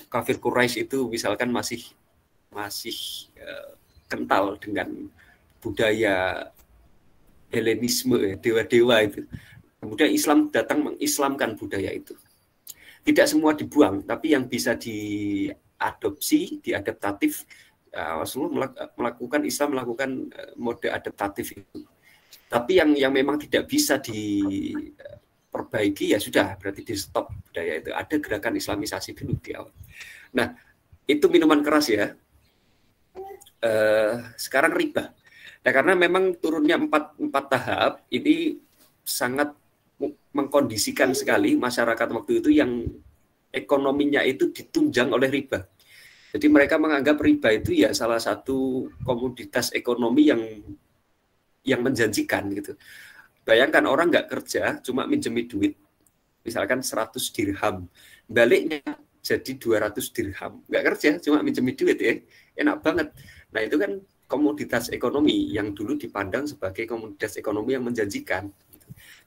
kafir Quraisy itu misalkan masih kental dengan budaya Helenisme, dewa-dewa itu. Kemudian Islam datang mengislamkan budaya itu. Tidak semua dibuang, tapi yang bisa diadopsi, diadaptatif, Rasulullah melakukan Islam melakukan mode adaptatif itu. Tapi yang memang tidak bisa diperbaiki ya sudah, berarti di stop budaya itu. Ada gerakan Islamisasi dulu di awal. Nah, itu minuman keras ya. Sekarang riba. Nah, karena memang turunnya empat tahap ini sangat mengkondisikan sekali masyarakat waktu itu yang ekonominya itu ditunjang oleh riba. Jadi mereka menganggap riba itu ya salah satu komoditas ekonomi yang menjanjikan gitu. Bayangkan orang nggak kerja, cuma minjemi duit, misalkan 100 dirham, baliknya jadi 200 dirham. Nggak kerja, cuma minjemi duit ya, enak banget. Nah itu kan komoditas ekonomi yang dulu dipandang sebagai komoditas ekonomi yang menjanjikan.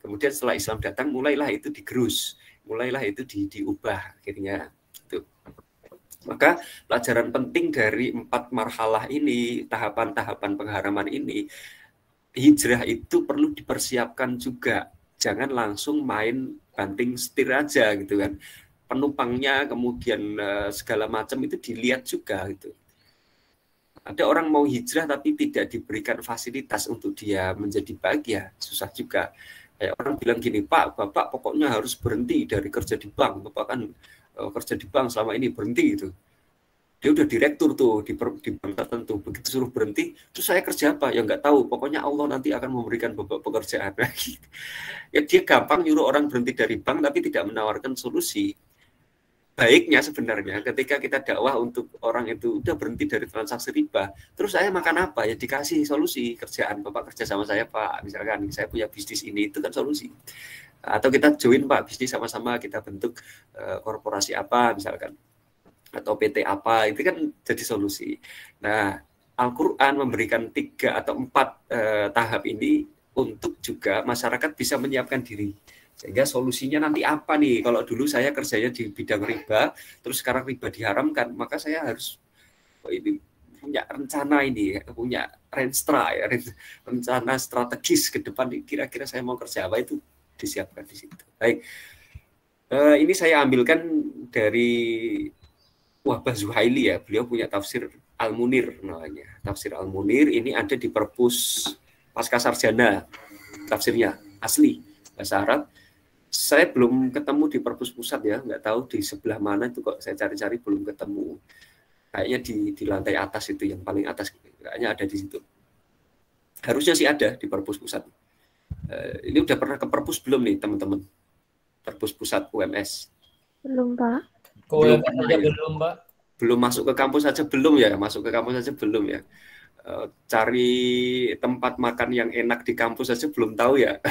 Kemudian setelah Islam datang, mulailah itu digerus, mulailah itu diubah akhirnya. Itu. Maka pelajaran penting dari 4 marhalah ini, tahapan-tahapan pengharaman ini, hijrah itu perlu dipersiapkan juga. Jangan langsung main banting setir aja gitu kan. Penumpangnya kemudian segala macam itu dilihat juga gitu. Ada orang mau hijrah tapi tidak diberikan fasilitas untuk dia menjadi bahagia, susah juga. Kayak orang bilang gini, Pak, Bapak pokoknya harus berhenti dari kerja di bank. Bapak kan kerja di bank selama ini, berhenti gitu. Dia udah direktur tuh di bank tertentu. Begitu suruh berhenti, terus saya kerja apa? Ya nggak tahu. Pokoknya Allah nanti akan memberikan Bapak pekerjaan. Ya dia gampang nyuruh orang berhenti dari bank tapi tidak menawarkan solusi. Baiknya sebenarnya ketika kita dakwah untuk orang itu udah berhenti dari transaksi riba, terus saya makan apa? Ya dikasih solusi kerjaan. Bapak kerja sama saya Pak, misalkan saya punya bisnis ini, itu kan solusi. Atau kita join Pak bisnis sama-sama, kita bentuk korporasi apa misalkan, atau PT apa, itu kan jadi solusi. Nah Al-Quran memberikan 3 atau 4 tahap ini untuk juga masyarakat bisa menyiapkan diri. Sehingga solusinya nanti apa nih? Kalau dulu saya kerjanya di bidang riba, terus sekarang riba diharamkan, maka saya harus ini punya rencana ini, punya renstra ya, rencana strategis ke depan. Kira-kira saya mau kerja apa itu disiapkan di situ. Baik, ini saya ambilkan dari Wahbah Zuhaili ya. Beliau punya tafsir Al-Munir namanya. Tafsir Al-Munir ini ada di Perpus Pascasarjana, tafsirnya asli bahasa Arab. Saya belum ketemu di Perpus Pusat ya, nggak tahu di sebelah mana itu kok saya cari-cari belum ketemu. Kayaknya di lantai atas itu, yang paling atas kayaknya ada di situ. Harusnya sih ada di Perpus Pusat. Ini udah pernah ke Perpus belum nih teman-teman? Perpus Pusat UMS. Belum Pak. Belum aja belum Pak. Belum masuk ke kampus aja belum ya? Masuk ke kampus aja belum ya? Cari tempat makan yang enak di kampus aja belum tahu ya.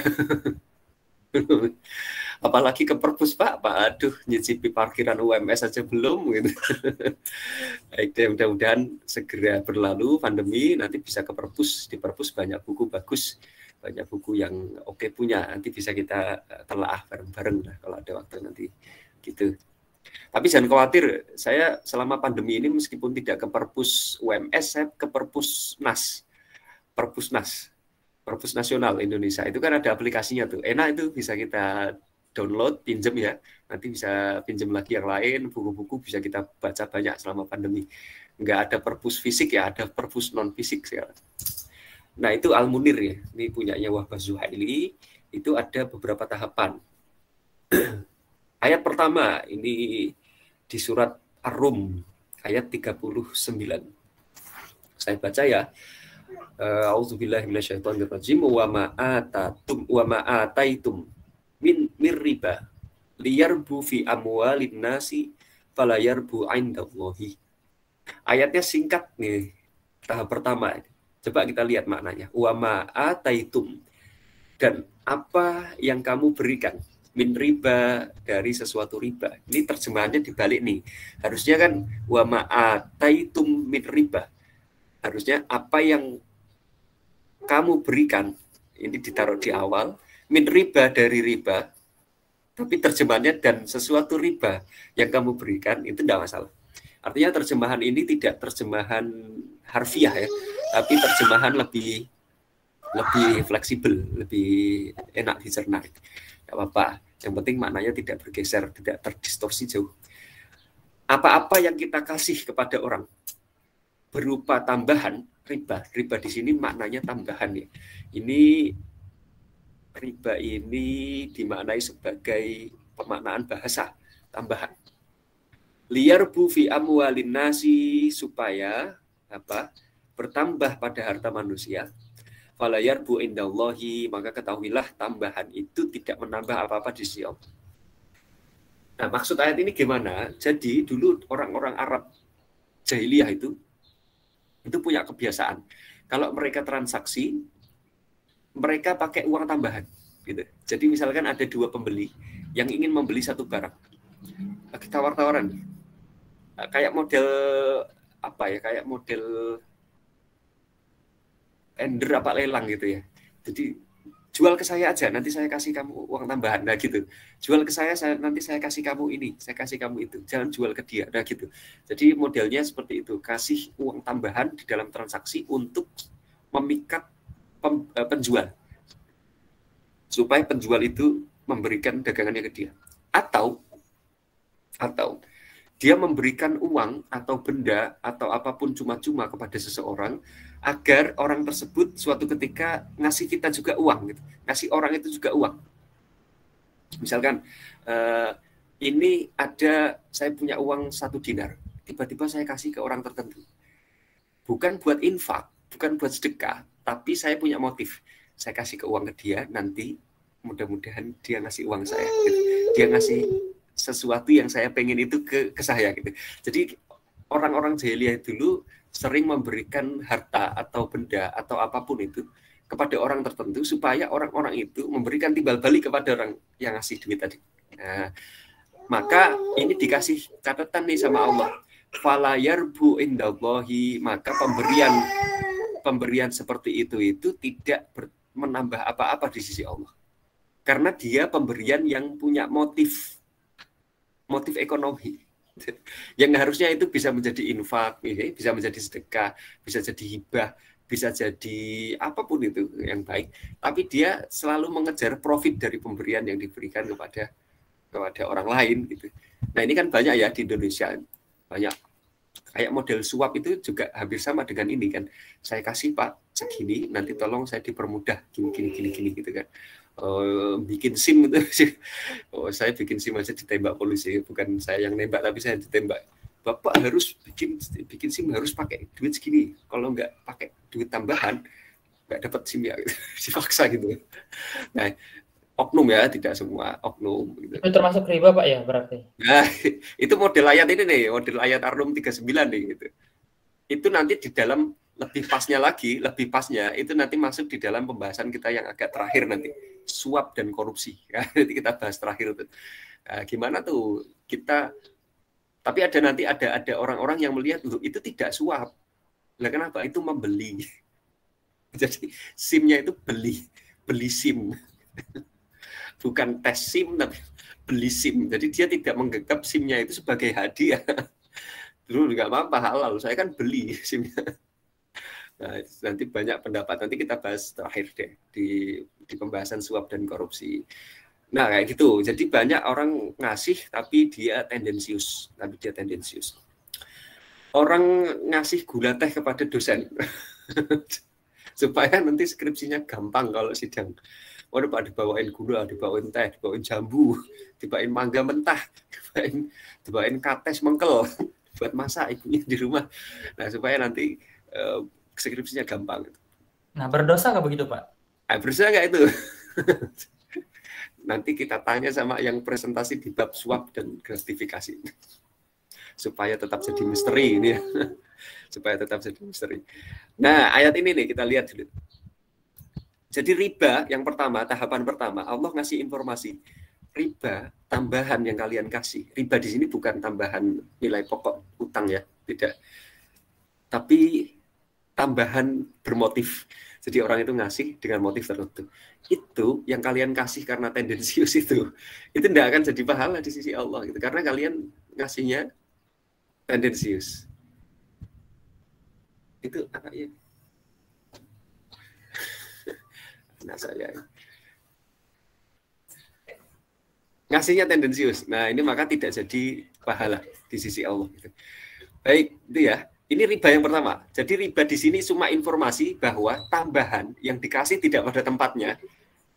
Apalagi ke Perpus Pak, aduh nyicipi parkiran UMS aja belum gitu. Baik, mudah-mudahan segera berlalu pandemi, nanti bisa ke Perpus. Di Perpus banyak buku bagus, banyak buku yang oke punya, nanti bisa kita telaah bareng-bareng lah kalau ada waktu nanti gitu. Tapi jangan khawatir, saya selama pandemi ini meskipun tidak ke Perpus UMS, saya ke Perpus NAS, Perpus Nasional Indonesia. Itu kan ada aplikasinya tuh, enak itu, bisa kita download, pinjem ya, nanti bisa pinjem lagi yang lain, buku-buku bisa kita baca banyak selama pandemi. Nggak ada perpus fisik ya, ada perpus non fisik sekarang. Nah itu Al-Munir ya, ini punyanya Wahbah Zuhaili, itu ada beberapa tahapan. Ayat pertama ini di surat Ar-Rum ayat 39. Saya baca ya. A'udzubillahi minasyaitonirrajim wa ma ataitum min riba liyarbu fi amwalin nasi fala yarbu 'indallahi. Ayatnya singkat nih. Tahap pertama. Coba kita lihat maknanya. Wa ma ataitum, dan apa yang kamu berikan, min riba, dari sesuatu riba. Ini terjemahannya dibalik nih. Harusnya kan wa ma ataitum min riba. Harusnya apa yang kamu berikan, ini ditaruh di awal, min riba, dari riba, Tapi terjemahannya dan sesuatu riba yang kamu berikan itu tidak masalah. Artinya terjemahan ini tidak terjemahan harfiah ya, tapi terjemahan lebih fleksibel, lebih enak dicerna. Tidak apa-apa. Yang penting maknanya tidak bergeser, tidak terdistorsi jauh. Apa-apa yang kita kasih kepada orang berupa tambahan, riba di sini maknanya tambahan ya. Ini riba ini dimaknai sebagai pemaknaan bahasa tambahan. Liyarbu fi amwalin nasi, supaya apa? Bertambah pada harta manusia. Fala yarbu indallahi, maka ketahuilah tambahan itu tidak menambah apa-apa di sisi Allah. Nah, maksud ayat ini gimana? Jadi dulu orang-orang Arab jahiliyah itu punya kebiasaan. Kalau mereka transaksi, mereka pakai uang tambahan. Gitu. Jadi misalkan ada dua pembeli yang ingin membeli satu barang, lagi tawar-tawaran, kayak model apa ya? Kayak model tender apa lelang gitu ya. Jadi jual ke saya aja, nanti saya kasih kamu uang tambahan. Nah gitu. Jual ke saya nanti saya kasih kamu ini, saya kasih kamu itu. Jangan jual ke dia. Nah gitu. Jadi modelnya seperti itu. Kasih uang tambahan di dalam transaksi untuk memikat penjual. Supaya penjual itu memberikan dagangannya ke dia. Atau dia memberikan uang atau benda atau apapun cuma-cuma kepada seseorang agar orang tersebut suatu ketika ngasih kita juga uang gitu. Ngasih orang itu juga uang. Misalkan ini ada, saya punya uang 1 dinar, tiba-tiba saya kasih ke orang tertentu. Bukan buat infak, bukan buat sedekah, tapi saya punya motif. Saya kasih ke uang ke dia, nanti mudah-mudahan dia ngasih uang saya gitu. Dia ngasih sesuatu yang saya pengen itu ke saya gitu. Jadi orang-orang jahiliyah dulu sering memberikan harta atau benda atau apapun itu kepada orang tertentu supaya orang-orang itu memberikan timbal balik kepada orang yang ngasih duit tadi. Nah, maka ini dikasih catatan nih sama Allah. Fala yarbu indallahi, maka pemberian seperti itu tidak menambah apa-apa di sisi Allah. Karena dia pemberian yang punya motif ekonomi. Yang harusnya itu bisa menjadi infak, bisa menjadi sedekah, bisa jadi hibah, bisa jadi apapun itu yang baik. Tapi dia selalu mengejar profit dari pemberian yang diberikan kepada orang lain gitu. Nah ini kan banyak ya di Indonesia, banyak kayak model suap itu juga hampir sama dengan ini kan. Saya kasih Pak segini, nanti tolong saya dipermudah gini gitu kan. Bikin SIM itu saya bikin SIM aja ditembak polisi, bukan saya yang nembak tapi saya ditembak. Bapak harus bikin SIM harus pakai duit segini, kalau nggak pakai duit tambahan nggak dapat SIM ya gitu. Dipaksa gitu. Nah oknum ya, tidak semua oknum gitu. Itu termasuk riba Pak ya berarti? Nah itu model ayat ini nih, model ayat Ar-Rum 39 nih gitu. Itu nanti di dalam lebih pasnya itu nanti masuk di dalam pembahasan kita yang agak terakhir nanti, suap dan korupsi. Nanti kita bahas terakhir tuh. Nah, gimana tuh kita, tapi ada orang-orang yang melihat itu tidak suap. Nah, kenapa? Itu membeli. Jadi SIM-nya itu beli SIM. Bukan tes SIM tapi beli SIM. Jadi dia tidak menganggap SIM-nya itu sebagai hadiah. Dulu nggak apa-apa, halal. Saya kan beli SIM-nya. Nah, nanti banyak pendapat, nanti kita bahas terakhir deh di pembahasan suap dan korupsi. Nah kayak gitu, jadi banyak orang ngasih tapi dia tendensius. Orang ngasih gula teh kepada dosen supaya nanti skripsinya gampang kalau sidang. Waduh Pak, dibawain gula, dibawain teh, dibawain jambu, dibawain mangga mentah, dibawain kates mengkel buat masak ibunya di rumah. Nah supaya nanti skripsinya gampang. Nah, berdosa nggak begitu, Pak? Berdosa nggak itu? Nanti kita tanya sama yang presentasi di bab suap dan gratifikasi. Supaya tetap jadi misteri ini ya. Supaya tetap jadi misteri. Nah, ayat ini nih kita lihat dulu. Jadi riba yang pertama, tahapan pertama, Allah ngasih informasi. Riba, tambahan yang kalian kasih. Riba di sini bukan tambahan nilai pokok utang ya, tidak. Tapi tambahan bermotif. Jadi orang itu ngasih dengan motif tertentu. Itu yang kalian kasih karena tendensius itu tidak akan jadi pahala di sisi Allah gitu. Karena kalian ngasihnya tendensius. Itu anaknya. Anak saya. Ngasihnya tendensius. Nah, ini maka tidak jadi pahala di sisi Allah gitu. Baik, itu ya. Ini riba yang pertama. Jadi riba di sini cuma informasi bahwa tambahan yang dikasih tidak pada tempatnya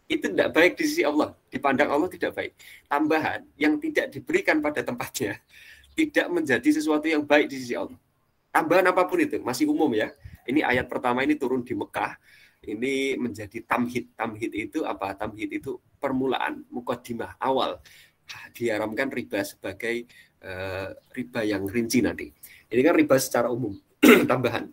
itu tidak baik di sisi Allah. Dipandang Allah tidak baik. Tambahan yang tidak diberikan pada tempatnya tidak menjadi sesuatu yang baik di sisi Allah. Tambahan apapun itu, masih umum ya. Ini ayat pertama ini turun di Mekah. Ini menjadi tamhid. Tamhid itu apa? Tamhid itu permulaan, muqaddimah, awal. Diharamkan riba sebagai riba yang rinci nanti. Ini kan riba secara umum, tambahan.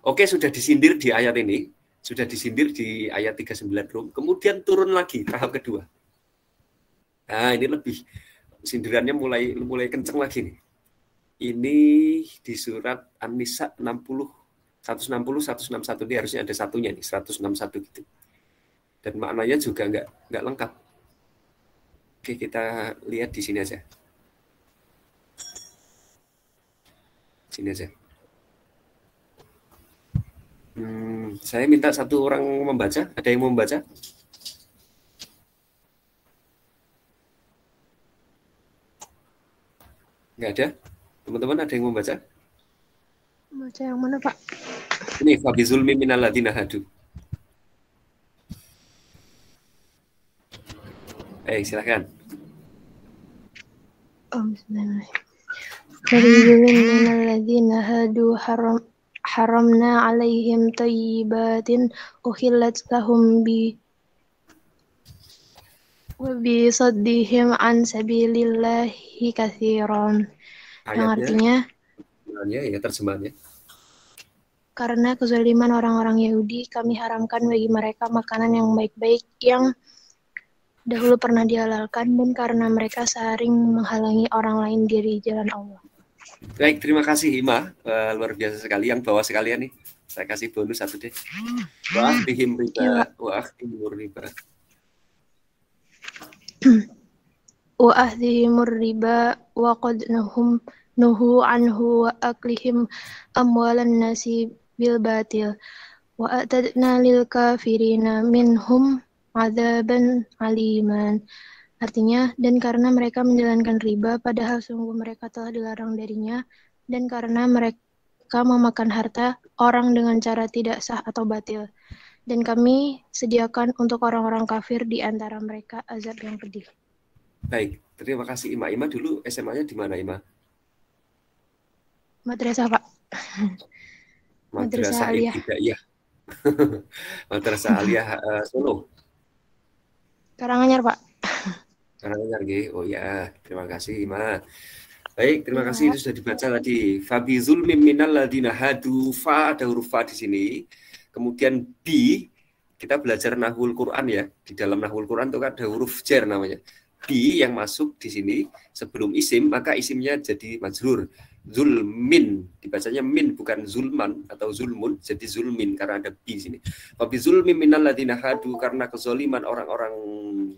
Oke, sudah disindir di ayat ini, sudah disindir di ayat 39 Rum, kemudian turun lagi tahap kedua. Nah, ini lebih sindirannya mulai kenceng lagi nih. Ini di surat An-Nisa 160 161 ini harusnya ada satunya nih, 161 gitu. Dan maknanya juga nggak lengkap. Oke, kita lihat di sini aja. Sini aja. Saya minta satu orang membaca. Ada yang mau membaca? Nggak ada? Teman-teman ada yang mau membaca? Baca yang mana, Pak? Ini fabizulmi minal ladzina hadu. Silakan. Bismillahirrahmanirrahim. Fabizulmin minal ladzina hadu haramna alaihim thayyibatin uhillat lahum wa bi saddihim an sabilillahi katsiran. Yang artinya ya terjemahannya. Karena kezaliman orang-orang Yahudi, kami haramkan bagi mereka makanan yang baik-baik yang dahulu pernah dihalalkan, dan karena mereka sering menghalangi orang lain dari jalan Allah. Baik, terima kasih Ima, luar biasa sekali. Yang bawah sekalian nih, saya kasih bonus satu deh. Wah, bihim riba, wah timur riba. Wa ahdihimur riba wa qad nuhu anhu wa aklihim amwalan nasi bil batil wa atadna lil kafirina minhum adzaban aliman. Artinya, dan karena mereka menjalankan riba padahal sungguh mereka telah dilarang darinya, dan karena mereka memakan harta orang dengan cara tidak sah atau batil, dan kami sediakan untuk orang-orang kafir di antara mereka azab yang pedih. Baik, terima kasih Ima. Ima dulu SMA-nya di mana, Ima? Madrasah, Pak. Madrasah Ibtidaiyah. Madrasah Aliyah Solo. Karanganyar, Pak. Karanganyar, oh ya, terima kasih Ima. Baik, terima kasih itu sudah dibaca tadi. Fabi zulmim minal ladina hadu, fa ada huruf fa di sini. Kemudian bi, kita belajar nahwul Quran ya. Di dalam nahwul Quran itu kan ada huruf jar namanya. Bi yang masuk di sini sebelum isim, maka isimnya jadi majrur. Zulmin, dibacanya min bukan zulman atau zulmun, jadi zulmin karena ada bi di sini. Fabi zulmim minal ladina hadu, karena kezaliman orang-orang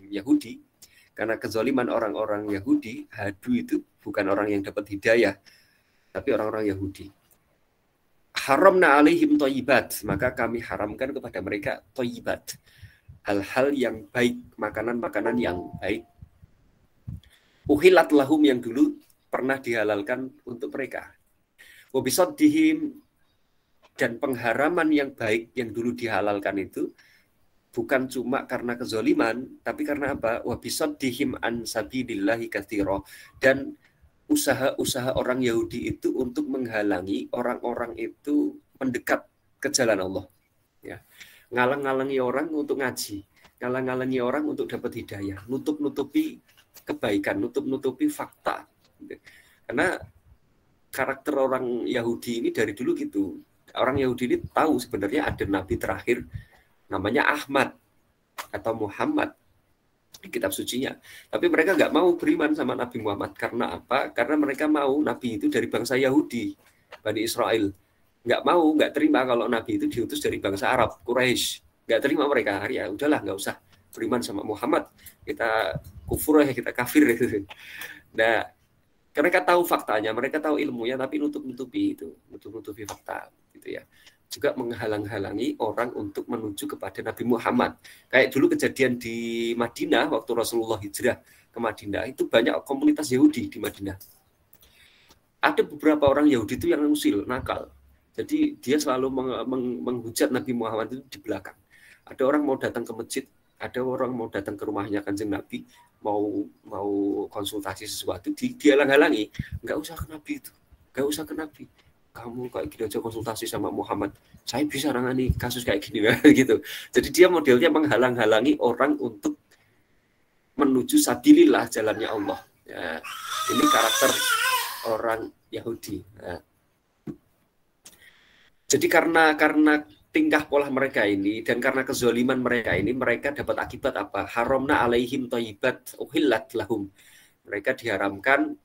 Yahudi. Karena kezaliman orang-orang Yahudi, hadu itu bukan orang yang dapat hidayah, tapi orang-orang Yahudi. Haramna alaihim thayyibat, maka kami haramkan kepada mereka thayyibat. Hal-hal yang baik, makanan-makanan yang baik. Uhillat lahum, yang dulu pernah dihalalkan untuk mereka. Wa bisaddihim, dan pengharaman yang baik yang dulu dihalalkan itu bukan cuma karena kezaliman, tapi karena apa? Wa bisaddihim an sabilillahi katsira, dan usaha-usaha orang Yahudi itu untuk menghalangi orang-orang itu mendekat ke jalan Allah. Ya. Ngalang-ngalangi orang untuk ngaji, ngalang-ngalangi orang untuk dapat hidayah, nutup-nutupi kebaikan, nutup-nutupi fakta. Karena karakter orang Yahudi ini dari dulu gitu. Orang Yahudi ini tahu sebenarnya ada nabi terakhir namanya Ahmad atau Muhammad di kitab sucinya. Tapi mereka nggak mau beriman sama Nabi Muhammad. Karena apa? Karena mereka mau Nabi itu dari bangsa Yahudi, Bani Israel. nggak terima kalau Nabi itu diutus dari bangsa Arab, Quraisy. Nggak terima mereka. Ya udahlah, nggak usah beriman sama Muhammad. Kita kufur ya, kita kafir. Nah, mereka tahu faktanya, mereka tahu ilmunya, tapi nutup-nutupi fakta, gitu ya. Juga menghalang-halangi orang untuk menuju kepada Nabi Muhammad. Kayak dulu kejadian di Madinah waktu Rasulullah hijrah ke Madinah, itu banyak komunitas Yahudi di Madinah. Ada beberapa orang Yahudi itu yang usil, nakal. Jadi dia selalu menghujat Nabi Muhammad itu di belakang. Ada orang mau datang ke masjid, ada orang mau datang ke rumahnya Kanjeng Nabi, mau konsultasi sesuatu, dia halang-halangi. Nggak usah ke Nabi itu, nggak usah ke Nabi. Kamu kayak gini aja konsultasi sama Muhammad, saya bisa nangani kasus kayak gini gitu. Jadi dia modelnya menghalang-halangi orang untuk menuju sabilillah, jalannya Allah. Ya, ini karakter orang Yahudi. Nah, jadi karena tingkah pola mereka ini dan karena kezaliman mereka ini, mereka dapat akibat apa? Haramna alaihim thayyibat uhillat lahum. Mereka diharamkan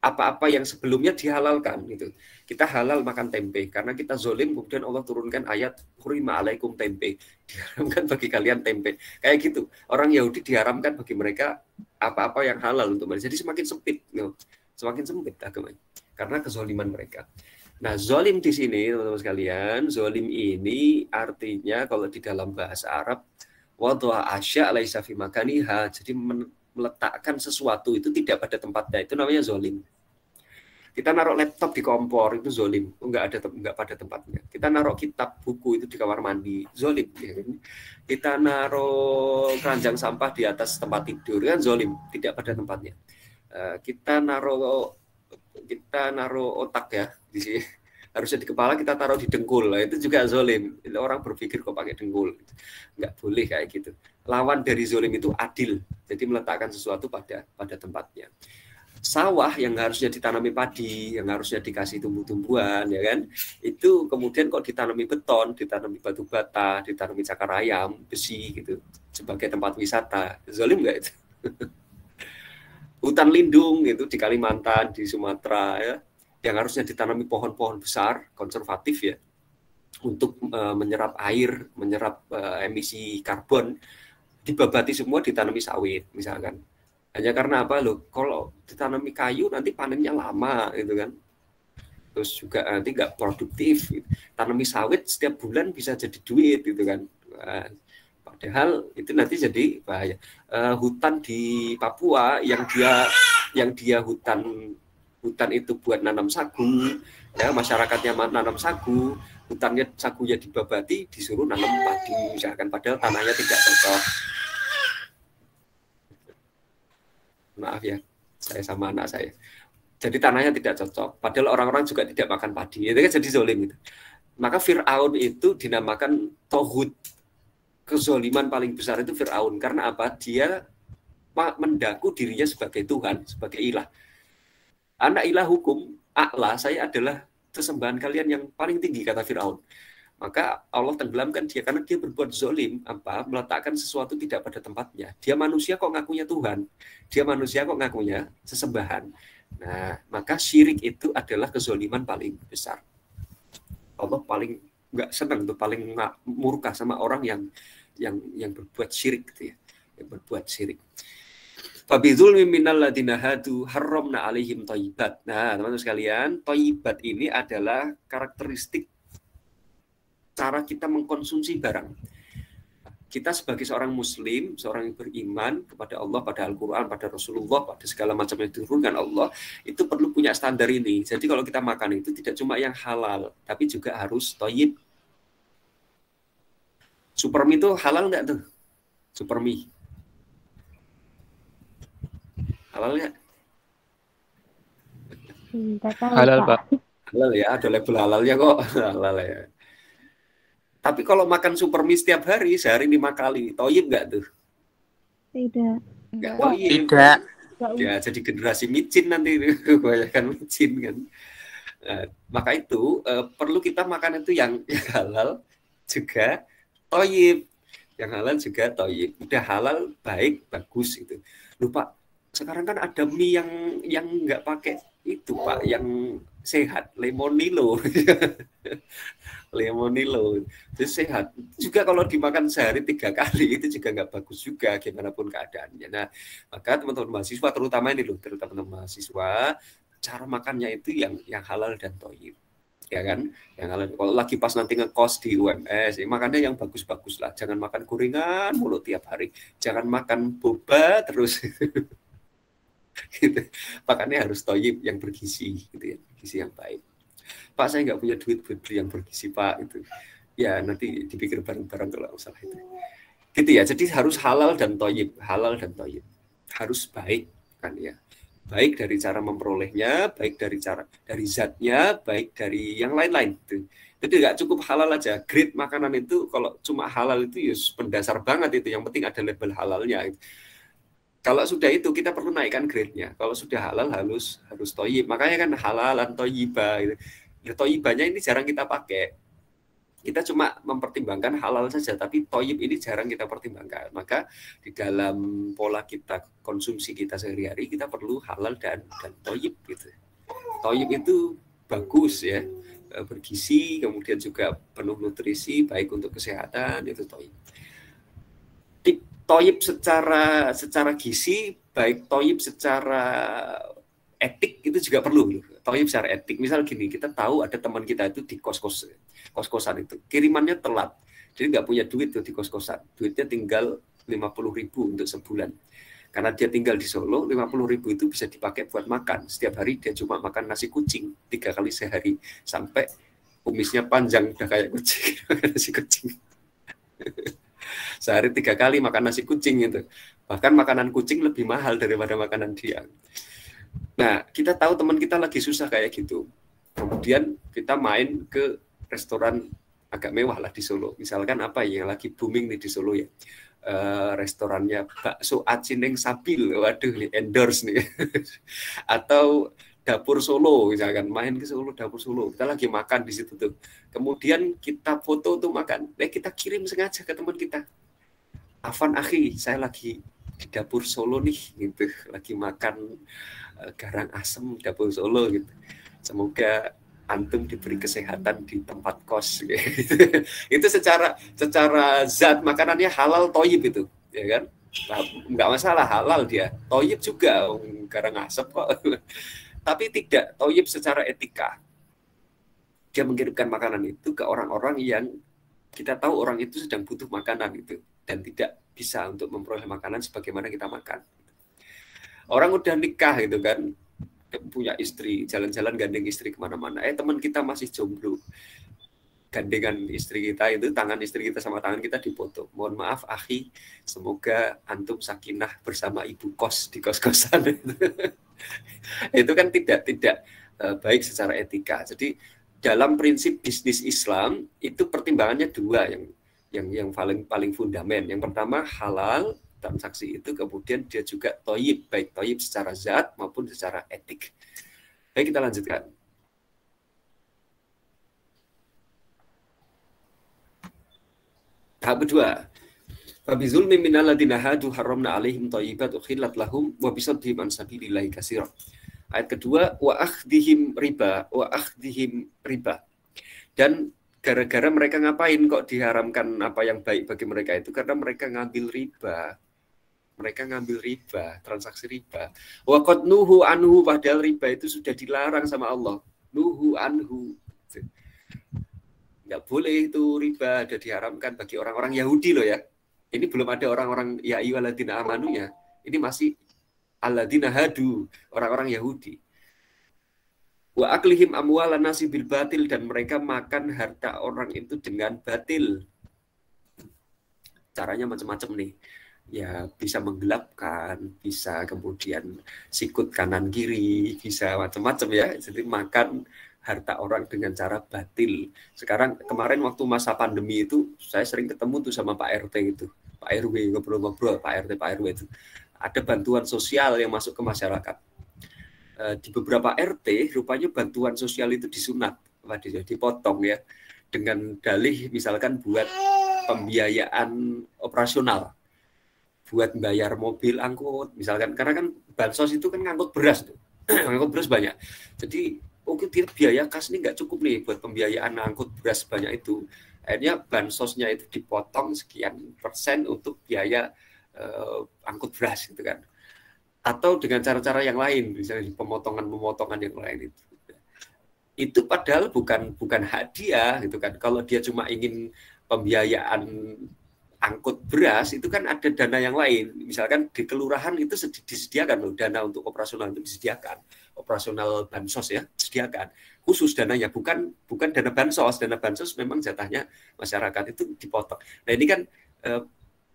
apa-apa yang sebelumnya dihalalkan gitu. Kita halal makan tempe karena kita zolim, kemudian Allah turunkan ayat hurima alaikum tempe, diharamkan bagi kalian tempe. Kayak gitu. Orang Yahudi diharamkan bagi mereka apa-apa yang halal untuk mereka. Jadi semakin sempit, semakin sempit agamanya karena kezoliman mereka. Nah, zolim di sini teman-teman sekalian, zolim ini artinya kalau di dalam bahasa Arab wadha asya laisa fi makaniha, jadi meletakkan sesuatu itu tidak pada tempatnya, itu namanya zolim. Kita naruh laptop di kompor itu zolim, enggak pada tempatnya. Kita naruh kitab buku itu di kamar mandi, zolim. Kita naruh keranjang sampah di atas tempat tidur, kan zolim, tidak pada tempatnya. Kita naruh otak ya di sini, harusnya di kepala, kita taruh di dengkul, itu juga zolim. Orang berpikir kok pakai dengkul, nggak boleh kayak gitu. Lawan dari zolim itu adil, jadi meletakkan sesuatu pada tempatnya. Sawah yang harusnya ditanami padi, yang harusnya dikasih tumbuh-tumbuhan, ya kan, itu kemudian kok ditanami beton, ditanami batu bata, ditanami cakar ayam, besi gitu sebagai tempat wisata, zolim nggak itu? Hutan lindung itu di Kalimantan, di Sumatera ya, yang harusnya ditanami pohon-pohon besar konservatif ya untuk menyerap air, menyerap emisi karbon, dibabati semua, ditanami sawit misalkan. Hanya karena apa loh? Kalau ditanami kayu nanti panennya lama gitu kan. Terus juga nanti nggak produktif. Gitu. Tanami sawit setiap bulan bisa jadi duit gitu kan. Padahal itu nanti jadi bahaya. Hutan di Papua yang dia hutan itu buat nanam sagu, ya masyarakatnya nanam sagu, hutannya sagunya dibabati, disuruh nanam padi misalkan, padahal tanahnya tidak cocok. Maaf ya, saya sama anak saya. Jadi tanahnya tidak cocok, padahal orang-orang juga tidak makan padi. Itu kan jadi zolim gitu. Maka Fir'aun itu dinamakan tohut. Kezoliman paling besar itu Fir'aun. Karena apa? Dia mendaku dirinya sebagai Tuhan, sebagai ilah. Anak ilah hukum, a'la, saya adalah sesembahan kalian yang paling tinggi, kata Fir'aun. Maka Allah tenggelamkan dia karena dia berbuat zolim, meletakkan sesuatu tidak pada tempatnya. Dia manusia kok ngakunya Tuhan, dia manusia kok ngakunya sesembahan. Nah, maka syirik itu adalah kezoliman paling besar. Allah paling nggak senang tuh, paling murka sama orang yang berbuat syirik gitu ya, yang berbuat syirik. Fabidzulmi minal ladina hadu harramna alaihim thayyibat. Nah, teman-teman sekalian, thayyibat ini adalah karakteristik cara kita mengkonsumsi barang. Kita sebagai seorang muslim, seorang yang beriman kepada Allah, pada Al-Quran, pada Rasulullah, pada segala macam yang diturunkan Allah, itu perlu punya standar ini. Jadi kalau kita makan itu tidak cuma yang halal, tapi juga harus thayyib. Supermi itu halal nggak tuh? Supermi. Halal nggak? Halal, Pak. Halal ya, ada label halalnya kok. Halal ya. Tapi kalau makan supermi setiap hari, sehari 5 kali, toyib nggak tuh? Tidak. Nggak toyib. Tidak. Ya, jadi generasi micin nanti, kebanyakan micin kan. Nah, maka itu perlu kita makan itu yang halal juga toyib. Yang halal juga toyib. Udah halal, baik, bagus gitu. Lupa, Sekarang kan ada mie yang nggak pakai itu Pak, yang sehat, lemonilo. Lemonilo itu sehat juga, kalau dimakan sehari 3 kali itu juga nggak bagus juga gimana pun keadaannya. Nah, maka teman-teman mahasiswa, terutama ini loh, terutama teman mahasiswa, cara makannya itu yang halal dan thayyib, ya kan, yang halal. Kalau lagi pas nanti ngekos di UMS, makannya yang bagus-bagus lah, jangan makan gorengan mulu tiap hari, jangan makan boba terus. Gitu. Makannya harus thayyib, yang bergizi gitu ya, gizi yang baik. Pak, saya nggak punya duit buat beli yang bergizi Pak, itu ya nanti dipikir bareng-bareng kalau masalah itu gitu ya. Jadi harus halal dan thayyib, halal dan thayyib, harus baik kan ya, baik dari cara memperolehnya, baik dari zatnya, baik dari yang lain-lain itu. Jadi nggak cukup halal aja. Grade makanan itu kalau cuma halal itu ya pendasar banget itu, yang penting ada label halalnya. Kalau sudah itu kita perlu naikkan grade-nya. Kalau sudah halal harus thayyib. Makanya kan halalan thayyibah gitu. Ya, thayyibahnya ini jarang kita pakai. Kita cuma mempertimbangkan halal saja, tapi thayyib ini jarang kita pertimbangkan. Maka di dalam pola kita konsumsi kita sehari-hari kita perlu halal dan thayyib gitu. Thayyib itu bagus ya, bergizi, kemudian juga penuh nutrisi, baik untuk kesehatan, itu thayyib. Thayyib secara gizi, baik thayyib secara etik itu juga perlu. Thayyib secara etik, misal gini, kita tahu ada teman kita itu di kos-kosan itu kirimannya telat, jadi nggak punya duit tuh di kos-kosan, duitnya tinggal 50.000 untuk sebulan. Karena dia tinggal di Solo, 50.000 itu bisa dipakai buat makan. Setiap hari dia cuma makan nasi kucing 3 kali sehari, sampai kumisnya panjang udah kayak kucing. Nasi kucing. Sehari 3 kali makan nasi kucing itu. Bahkan makanan kucing lebih mahal daripada makanan dia. Nah, kita tahu teman kita lagi susah kayak gitu. Kemudian kita main ke restoran agak mewah lah di Solo. Misalkan apa yang lagi booming nih di Solo ya. Restorannya bakso Acineng Sabil. Waduh, endorse nih. Atau Dapur Solo, misalkan main ke Solo, Dapur Solo, kita lagi makan di situ tuh. Kemudian kita foto untuk makan, kita kirim sengaja ke teman kita. Afan akhi, saya lagi di Dapur Solo nih, gitu, lagi makan garang asem Dapur Solo, gitu. Semoga antum diberi kesehatan di tempat kos, gitu. Itu secara zat makanannya halal thayyib itu, ya kan? Nah, nggak masalah, halal dia, thayyib juga, garang asem kok. Tapi tidak thayyib secara etika. Dia mengirimkan makanan itu ke orang-orang yang kita tahu orang itu sedang butuh makanan itu, dan tidak bisa untuk memperoleh makanan sebagaimana kita makan. Orang udah nikah gitu kan, punya istri, jalan-jalan gandeng istri kemana-mana. Teman kita masih jomblo, gandengan istri kita itu, tangan istri kita sama tangan kita dipoto. Mohon maaf akhi, semoga antum sakinah bersama ibu kos di kos-kosan. Itu kan tidak baik secara etika. Jadi dalam prinsip bisnis Islam itu pertimbangannya 2 yang paling fundament. Yang pertama halal transaksi itu, kemudian dia juga thayyib, baik thayyib secara zat maupun secara etik. Baik, kita lanjutkan. Tahap kedua, fabizulmi minal ladzina hadu haramna alaihim thayyibat ukhillat lahum wa bisaddihim an sabilillahi katsiran. Ayat kedua, wa akhdihim riba. Dan gara-gara mereka ngapain kok diharamkan apa yang baik bagi mereka itu? Karena mereka ngambil riba. Transaksi riba. Wa qad nuhu anhu, padahal riba itu sudah dilarang sama Allah. Nuhu anhu. Nggak boleh itu riba, ada diharamkan bagi orang-orang Yahudi loh ya. Ini belum ada orang-orang ya ayyuhalladzina amanu ya. Ini masih alladzina hadu, orang-orang Yahudi. Wa aklihim amwalan nasi bil batil, dan mereka makan harta orang itu dengan batil. Caranya macam-macam nih. Ya bisa menggelapkan, bisa kemudian sikut kanan kiri, bisa macam-macam ya. Jadi makan harta orang dengan cara batil. Sekarang kemarin waktu masa pandemi itu saya sering ketemu tuh sama Pak RT itu, Pak RW, ngobrol-ngobrol, Pak RT, Pak RW itu. Ada bantuan sosial yang masuk ke masyarakat. Di beberapa RT rupanya bantuan sosial itu disunat, dipotong ya, dengan dalih misalkan buat pembiayaan operasional, buat bayar mobil angkut misalkan, karena kan bansos itu kan ngangkut beras tuh. Ngangkut beras banyak. Jadi oke, biaya kas ini nggak cukup nih buat pembiayaan ngangkut beras banyak itu. Akhirnya bansosnya itu dipotong sekian persen untuk biaya angkut beras gitu kan. Atau dengan cara-cara yang lain, misalnya pemotongan yang lain itu. Itu padahal bukan hadiah gitu kan. Kalau dia cuma ingin pembiayaan angkut beras itu kan ada dana yang lain. Misalkan di kelurahan itu disediakan loh dana untuk operasional itu disediakan. Operasional bansos ya disediakan. Khusus dananya bukan dana bansos. Dana bansos memang jatahnya masyarakat itu dipotong. Nah, ini kan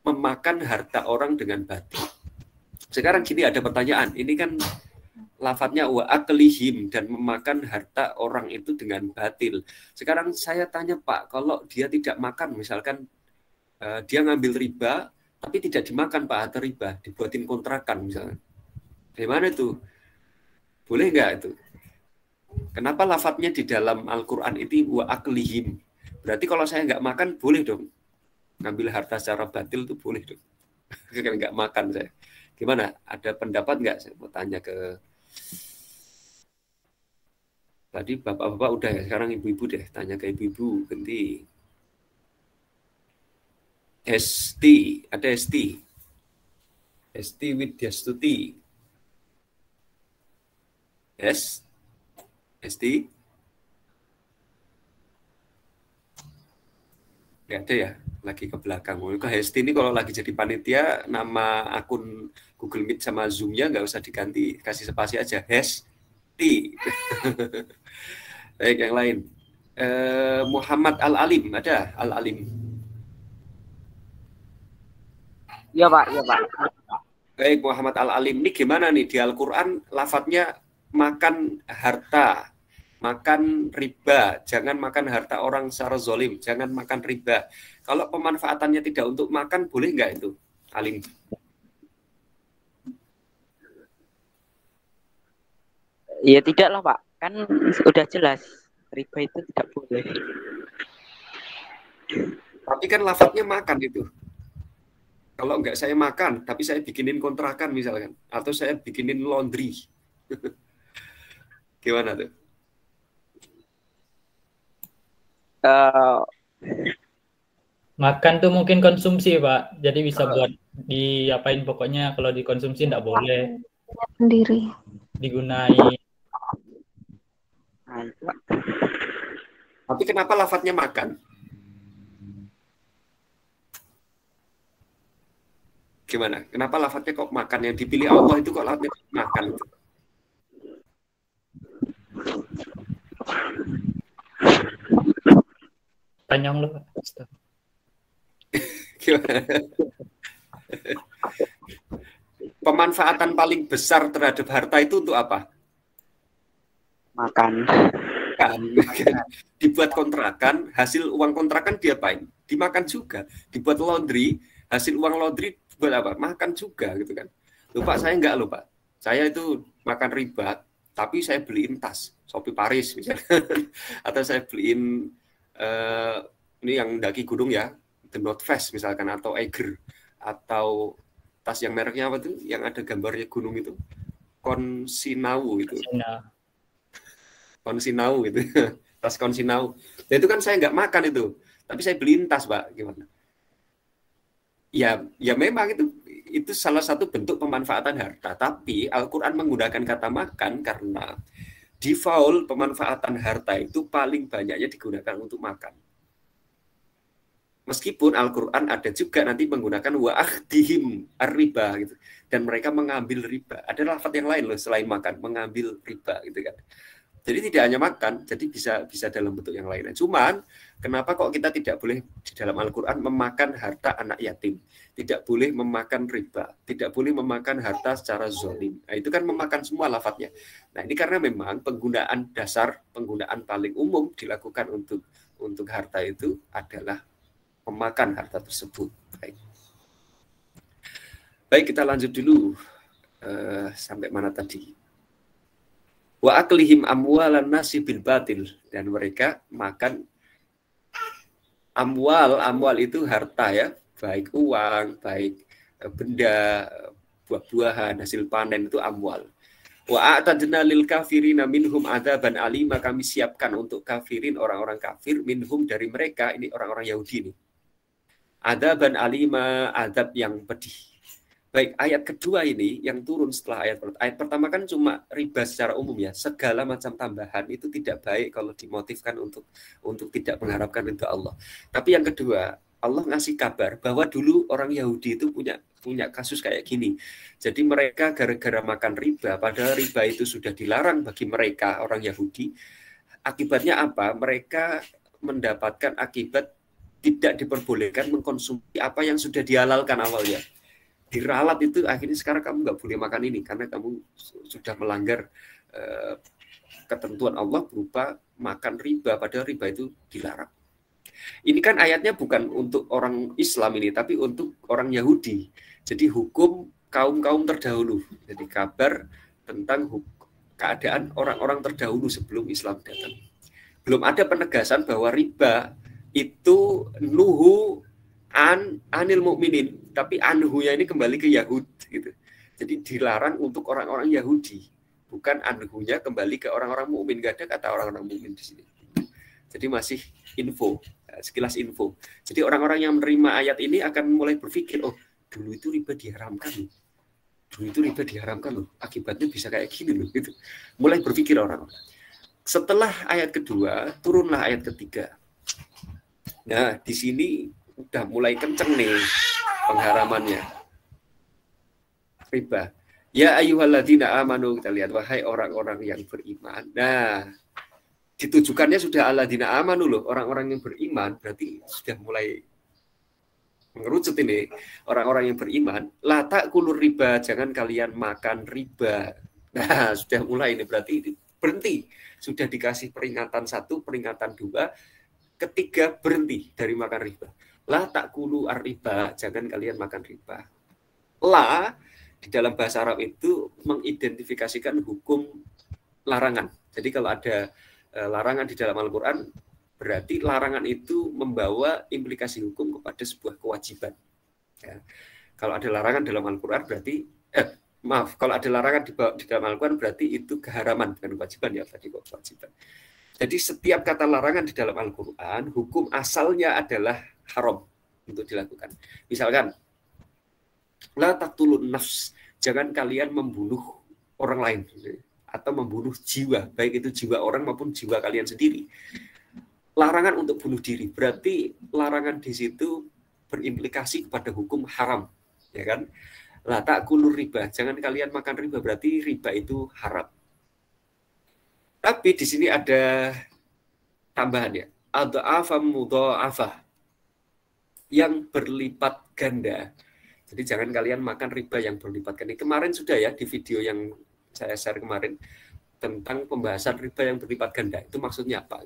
memakan harta orang dengan batil. Sekarang gini ada pertanyaan. Ini kan lafadznya wa aklihim dan memakan harta orang itu dengan batil. Sekarang saya tanya Pak, kalau dia tidak makan misalkan dia ngambil riba, tapi tidak dimakan Pak harta riba, dibuatin kontrakan misalnya. Bagaimana itu? Boleh nggak itu? Kenapa lafadznya di dalam Al-Quran itu wa aklihim? Berarti kalau saya nggak makan, boleh dong. Ngambil harta secara batil itu boleh dong. Nggak makan saya. Gimana? Ada pendapat nggak? Saya mau tanya ke... Tadi bapak-bapak udah ya, sekarang ibu-ibu deh. Tanya ke ibu-ibu, ganti. Esti, ada Esti. Esti Widyastuti. Yes. Esti. Nggak ada ya, lagi ke belakang. Ke Hesti ini kalau lagi jadi panitia, nama akun Google Meet sama Zoom-nya nggak usah diganti, kasih spasi aja, Hesti. Baik, yang lain. Muhammad Al-Alim, ada Al-Alim. Iya Pak, iya Pak. Baik, Muhammad Al-Alim ini gimana nih di Al-Quran lafadznya makan harta, makan riba, jangan makan harta orang secara zolim, jangan makan riba. Kalau pemanfaatannya tidak untuk makan, boleh nggak itu, Alim? Iya tidak lah Pak, kan sudah jelas riba itu tidak boleh. Tapi kan lafadznya makan itu. Kalau nggak saya makan, tapi saya bikinin kontrakan misalkan, atau saya bikinin laundry. Gimana tuh? Makan tuh mungkin konsumsi Pak, jadi bisa buat diapain pokoknya kalau dikonsumsi nggak boleh. Sendiri. Digunain. Tapi kenapa lafadznya makan? Gimana? Kenapa lafadznya kok makan? Yang dipilih Allah itu kok lafadznya makan? Tanyong lu Pak. Gimana? Pemanfaatan paling besar terhadap harta itu untuk apa? Makan. Dibuat kontrakan, hasil uang kontrakan diapain? Dimakan juga. Dibuat laundry, hasil uang laundry buat apa? Makan juga gitu kan. Lupa saya enggak loh Pak. Saya itu makan riba, tapi saya beliin tas Shopee Paris misalnya. Atau saya beliin ini yang daki gunung ya, The North Face misalkan, atau Eiger, atau tas yang mereknya apa tuh? Yang ada gambarnya gunung itu, Consinau itu. Consinau gitu, tas Consinau. Nah, itu kan saya nggak makan itu, tapi saya beliin tas Pak, gimana? Ya memang itu salah satu bentuk pemanfaatan harta. Tapi Al-Quran menggunakan kata makan karena default pemanfaatan harta itu paling banyaknya digunakan untuk makan. Meskipun Al-Quran ada juga nanti menggunakan wa akhdihim ar-riba gitu, dan mereka mengambil riba. Ada lafaz yang lain loh selain makan, mengambil riba gitu kan. Jadi tidak hanya makan, jadi bisa dalam bentuk yang lain. Cuman kenapa kok kita tidak boleh di dalam Al-Quran memakan harta anak yatim, tidak boleh memakan riba, tidak boleh memakan harta secara zalim. Nah, itu kan memakan semua lafadznya. Nah, ini karena memang penggunaan dasar, penggunaan paling umum dilakukan untuk harta itu adalah memakan harta tersebut. Baik, kita lanjut dulu sampai mana tadi? Wa aklihim amwalan nasi bil batil, dan mereka makan amwal itu harta ya, baik uang, baik benda, buah-buahan, hasil panen itu amwal. Wa a'tadna lil kafirina minhum adzaban alima, kami siapkan untuk kafirin, orang-orang kafir, minhum dari mereka, ini orang-orang Yahudi nih. Adzaban alima, azab yang pedih. Baik, ayat kedua ini yang turun setelah ayat pertama kan cuma riba secara umum ya, segala macam tambahan itu tidak baik kalau dimotifkan untuk tidak mengharapkan ridho Allah. Tapi yang kedua, Allah ngasih kabar bahwa dulu orang Yahudi itu punya kasus kayak gini. Jadi mereka gara-gara makan riba, padahal riba itu sudah dilarang bagi mereka orang Yahudi. Akibatnya apa? Mereka mendapatkan akibat tidak diperbolehkan mengkonsumsi apa yang sudah dihalalkan awalnya. Diralat itu akhirnya sekarang kamu nggak boleh makan ini karena kamu sudah melanggar ketentuan Allah berupa makan riba, padahal riba itu dilarang. Ini kan ayatnya bukan untuk orang Islam ini, tapi untuk orang Yahudi. Jadi hukum kaum-kaum terdahulu. Jadi kabar tentang keadaan orang-orang terdahulu sebelum Islam datang. Belum ada penegasan bahwa riba itu nuhu anil mukminin, tapi anhunya ini kembali ke Yahud gitu. Jadi dilarang untuk orang-orang Yahudi, bukan anhunya kembali ke orang-orang mukmin. Gak ada kata orang-orang mukmin di sini. Jadi masih info, sekilas info. Jadi orang-orang yang menerima ayat ini akan mulai berpikir, oh dulu itu riba diharamkan loh. Dulu itu riba diharamkan loh. Akibatnya bisa kayak gini loh gitu. Mulai berpikir orang-orang. Setelah ayat kedua, turunlah ayat ketiga. Nah, di sini udah mulai kenceng nih pengharamannya riba. Ya ayyuhalladzina amanu, kita lihat, wahai orang-orang yang beriman. Nah, ditujukannya sudah alladzina amanu loh, orang-orang yang beriman, berarti sudah mulai mengerucut ini orang-orang yang beriman. La ta'kulur riba, jangan kalian makan riba. Nah, sudah mulai ini, berarti berhenti. Sudah dikasih peringatan 1, peringatan 2, ketiga berhenti dari makan riba. La ta'kulu ar-riba, jangan kalian makan riba. La di dalam bahasa Arab itu mengidentifikasikan hukum larangan. Jadi kalau ada larangan di dalam Al-Quran, berarti larangan itu membawa implikasi hukum kepada sebuah kewajiban. Ya. Kalau ada larangan dalam Al-Quran berarti, kalau ada larangan di dalam Al-Quran berarti itu keharaman, bukan kewajiban ya, tadi kok kewajiban. Jadi setiap kata larangan di dalam Al-Quran, hukum asalnya adalah haram untuk dilakukan. Misalkan, la taqtulun nafs, jangan kalian membunuh orang lain atau membunuh jiwa, baik itu jiwa orang maupun jiwa kalian sendiri. Larangan untuk bunuh diri, berarti larangan di situ berimplikasi kepada hukum haram, ya kan? La ta'kulur riba, jangan kalian makan riba, berarti riba itu haram. Tapi di sini ada tambahan ya, adha'afa mudha'afah, yang berlipat ganda. Jadi jangan kalian makan riba yang berlipat ganda. Kemarin sudah ya di video yang saya share kemarin tentang pembahasan riba yang berlipat ganda. Itu maksudnya apa?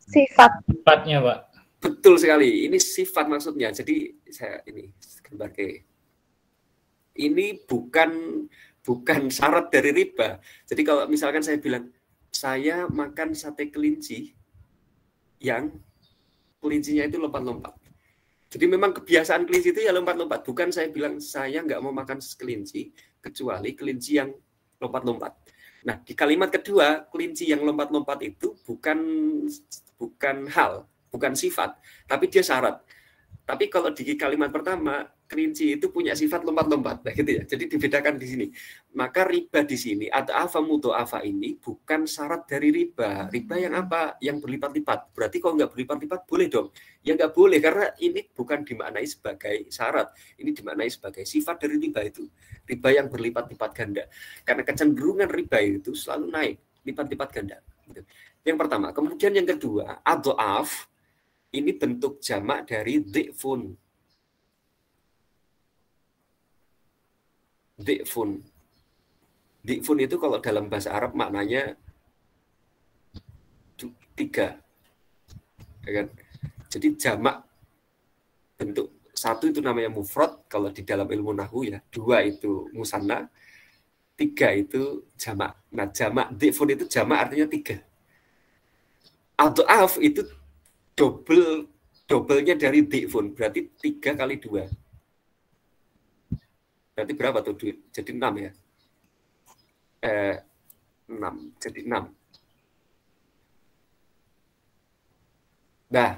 Sifatnya, Pak. Betul sekali. Ini sifat maksudnya. Jadi saya ini gambar ke. Ini bukan syarat dari riba. Jadi kalau misalkan saya bilang saya makan sate kelinci yang kelincinya itu lompat-lompat. Jadi memang kebiasaan kelinci itu ya lompat-lompat. Bukan saya bilang saya nggak mau makan kelinci kecuali kelinci yang lompat-lompat. Nah, di kalimat kedua, kelinci yang lompat-lompat itu bukan hal, bukan sifat, tapi dia syarat. Tapi kalau di kalimat pertama, kelinci itu punya sifat lompat-lompat, nah gitu ya. Jadi dibedakan di sini. Maka riba di sini, adha'afa mudha'afa ini bukan syarat dari riba. Riba yang apa? Yang berlipat-lipat. Berarti kalau nggak berlipat-lipat boleh dong. Ya nggak boleh karena ini bukan dimaknai sebagai syarat. Ini dimaknai sebagai sifat dari riba itu. Riba yang berlipat-lipat ganda. Karena kecenderungan riba itu selalu naik, lipat-lipat ganda. Yang pertama. Kemudian yang kedua, adha'af ini bentuk jamak dari dhi'fun. Dhi'fun. Dhi'fun itu kalau dalam bahasa Arab maknanya 3. Ya kan? Jadi jamak bentuk 1 itu namanya mufrad kalau di dalam ilmu nahwu ya. 2 itu musanna. 3 itu jamak. Nah, jamak dhi'fun itu jamak artinya 3. Adha'af itu doublenya dari dhi'fun, berarti 3 kali 2. Berarti berapa tuh duit? Jadi 6 ya? 6, jadi 6. Nah,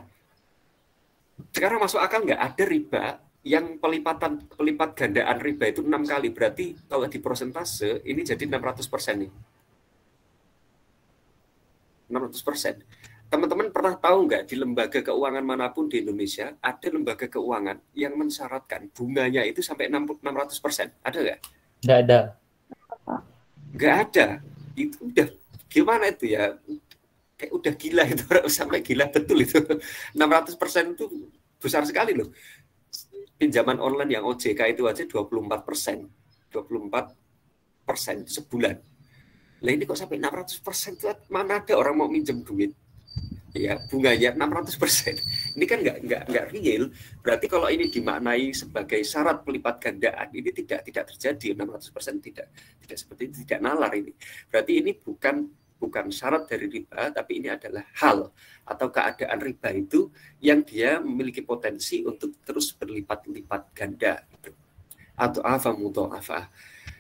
sekarang masuk akal nggak ada riba yang pelipat gandaan riba itu 6 kali. Berarti kalau di persentase ini jadi 600% nih. 600%. Teman-teman pernah tahu nggak di lembaga keuangan manapun di Indonesia ada lembaga keuangan yang mensyaratkan bunganya itu sampai 600%? Ada nggak? Nggak ada. Nggak ada. Itu udah gimana itu ya? Kayak udah gila itu, sampai gila betul itu. 600% itu besar sekali loh. Pinjaman online yang OJK itu aja 24%. 24% sebulan. Lah ini kok sampai 600%? Mana ada orang mau minjem duit? Ya, bunganya 600%. Ini kan nggak real. Berarti kalau ini dimaknai sebagai syarat pelipat gandaan, ini tidak terjadi. 600% tidak seperti itu, tidak nalar ini. Berarti ini bukan syarat dari riba, tapi ini adalah hal atau keadaan riba itu yang dia memiliki potensi untuk terus berlipat-lipat ganda gitu. Atau apa.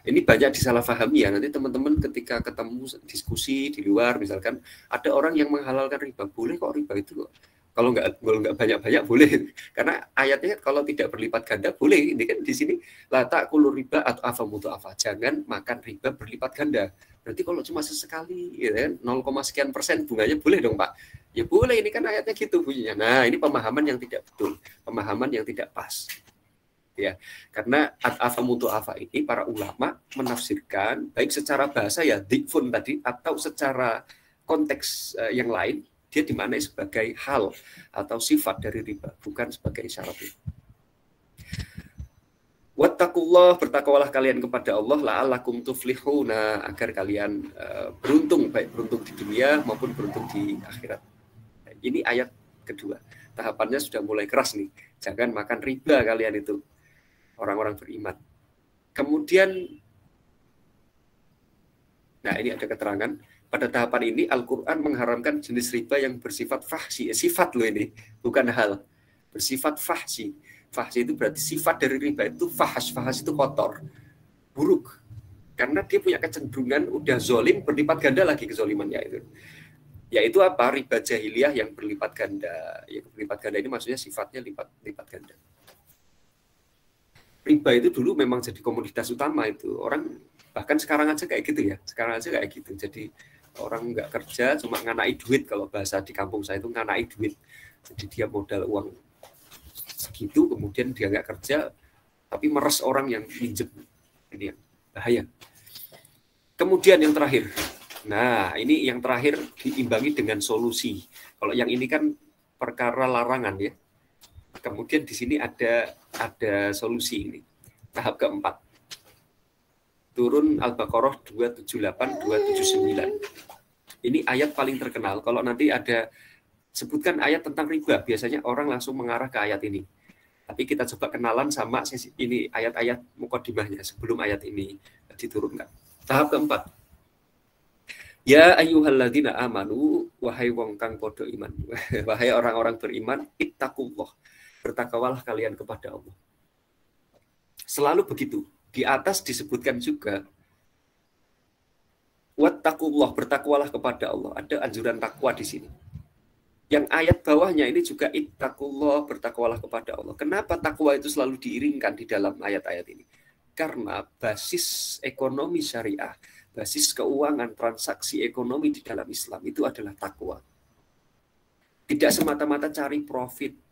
Ini banyak disalahpahami ya. Nanti teman-teman ketika ketemu diskusi di luar, misalkan ada orang yang menghalalkan riba, boleh kok riba itu kok. Kalau nggak banyak-banyak boleh. Karena ayatnya kalau tidak berlipat ganda boleh. Ini kan di sini la ta'kulu riba atau apa. Jangan makan riba berlipat ganda. Berarti kalau cuma sesekali, ya kan, 0,sekian% bunganya boleh dong Pak. Ya boleh, ini kan ayatnya gitu bunyinya. Nah ini pemahaman yang tidak betul, pemahaman yang tidak pas. Ya, karena afa ini para ulama menafsirkan baik secara bahasa ya dikfun tadi atau secara konteks yang lain dia dimaknai sebagai hal atau sifat dari riba, bukan sebagai syarat itu. Wattaqullah, bertakwalah kalian kepada Allah la'allakum tuflihuna, agar kalian beruntung, baik beruntung di dunia maupun beruntung di akhirat. Ini ayat kedua. Tahapannya sudah mulai keras nih. Jangan makan riba kalian itu. Orang-orang beriman. Kemudian, nah ini ada keterangan, pada tahapan ini Al-Quran mengharamkan jenis riba yang bersifat fahsi, sifat loh ini, bukan hal, bersifat fahsi. Fahsi itu berarti sifat dari riba itu fahas itu kotor, buruk. Karena dia punya kecenderungan udah zolim, berlipat ganda lagi kezolimannya itu. Yaitu apa? Riba jahiliyah yang berlipat ganda. Ya, berlipat ganda ini maksudnya sifatnya lipat ganda. Riba itu dulu memang jadi komoditas utama itu. Orang bahkan sekarang aja kayak gitu ya. Sekarang aja kayak gitu. Jadi orang nggak kerja cuma nganai duit, kalau bahasa di kampung saya itu nganai duit. Jadi dia modal uang segitu, kemudian dia nggak kerja tapi meres orang yang minjem. Ini yang bahaya. Kemudian yang terakhir. Nah, ini yang terakhir diimbangi dengan solusi. Kalau yang ini kan perkara larangan ya. Kemudian di sini ada solusi ini. Tahap keempat. Turun Al-Baqarah 278, 279. Ini ayat paling terkenal. Kalau nanti ada sebutkan ayat tentang riba, biasanya orang langsung mengarah ke ayat ini. Tapi kita coba kenalan sama ini ayat-ayat mukadimahnya sebelum ayat ini diturunkan. Tahap keempat. Ya ayyuhalladzina amanu, wahai wong kang padha iman. Wahai orang-orang beriman, ittaqullah. Bertakwalah kalian kepada Allah. Selalu begitu. Di atas disebutkan juga wattaqullah, bertakwalah kepada Allah. Ada anjuran takwa di sini. Yang ayat bawahnya ini juga ittaqullah, bertakwalah kepada Allah. Kenapa takwa itu selalu diiringkan di dalam ayat-ayat ini? Karena basis ekonomi syariah, basis keuangan, transaksi ekonomi di dalam Islam itu adalah takwa. Tidak semata-mata cari profit.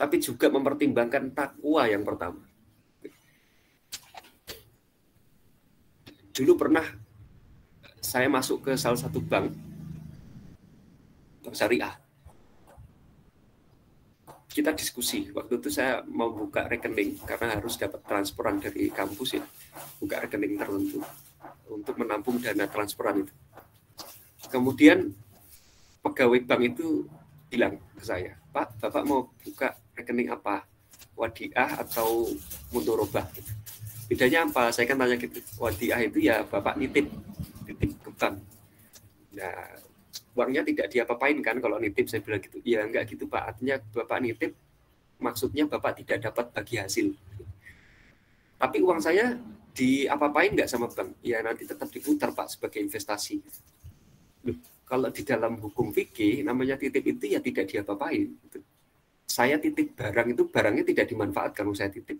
Tapi juga mempertimbangkan takwa yang pertama. Dulu pernah saya masuk ke salah satu bank syariah. Kita diskusi. Waktu itu saya mau buka rekening karena harus dapat transferan dari kampus ya. Buka rekening tertentu untuk menampung dana transferan itu. Kemudian pegawai bank itu bilang ke saya, Pak, Bapak mau buka rekening apa? Wadiah atau mudorobah? Bedanya apa? Saya kan tanya gitu. Wadiah itu ya Bapak nitip ke bank. Nah, uangnya tidak diapa-apain kan kalau nitip. Saya bilang gitu. Ya enggak gitu Pak, artinya Bapak nitip maksudnya Bapak tidak dapat bagi hasil. Tapi uang saya diapa-apain enggak sama bank? Ya nanti tetap diputar Pak sebagai investasi. Loh, kalau di dalam hukum fikih namanya titip itu ya tidak diapa-apain. Saya titip barang itu barangnya tidak dimanfaatkan kalau saya titip.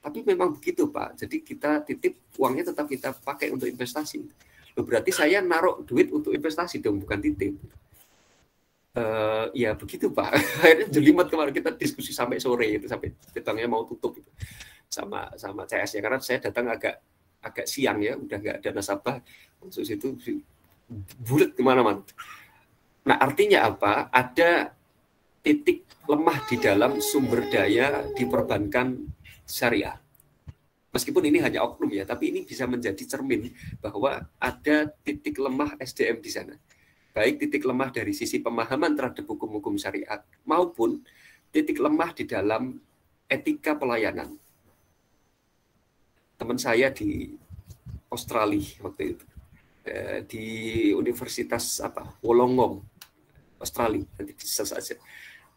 Tapi memang begitu Pak. Jadi kita titip uangnya tetap kita pakai untuk investasi. Loh, berarti saya naruh duit untuk investasi dong, bukan titip. Ya begitu Pak. Akhirnya jelimet kemarin kita diskusi sampai sore itu, sampai banknya mau tutup itu. Sama CS ya, karena saya datang agak siang ya, udah nggak ada nasabah. Maksud itu bulat kemana-mana. Nah artinya apa? Ada titik lemah di dalam sumber daya di perbankan syariah. Meskipun ini hanya oknum ya, tapi ini bisa menjadi cermin bahwa ada titik lemah SDM di sana. Baik titik lemah dari sisi pemahaman terhadap hukum-hukum syariat maupun titik lemah di dalam etika pelayanan. Teman saya di Australia waktu itu, di Universitas Wollongong, Australia, nanti bisa saja.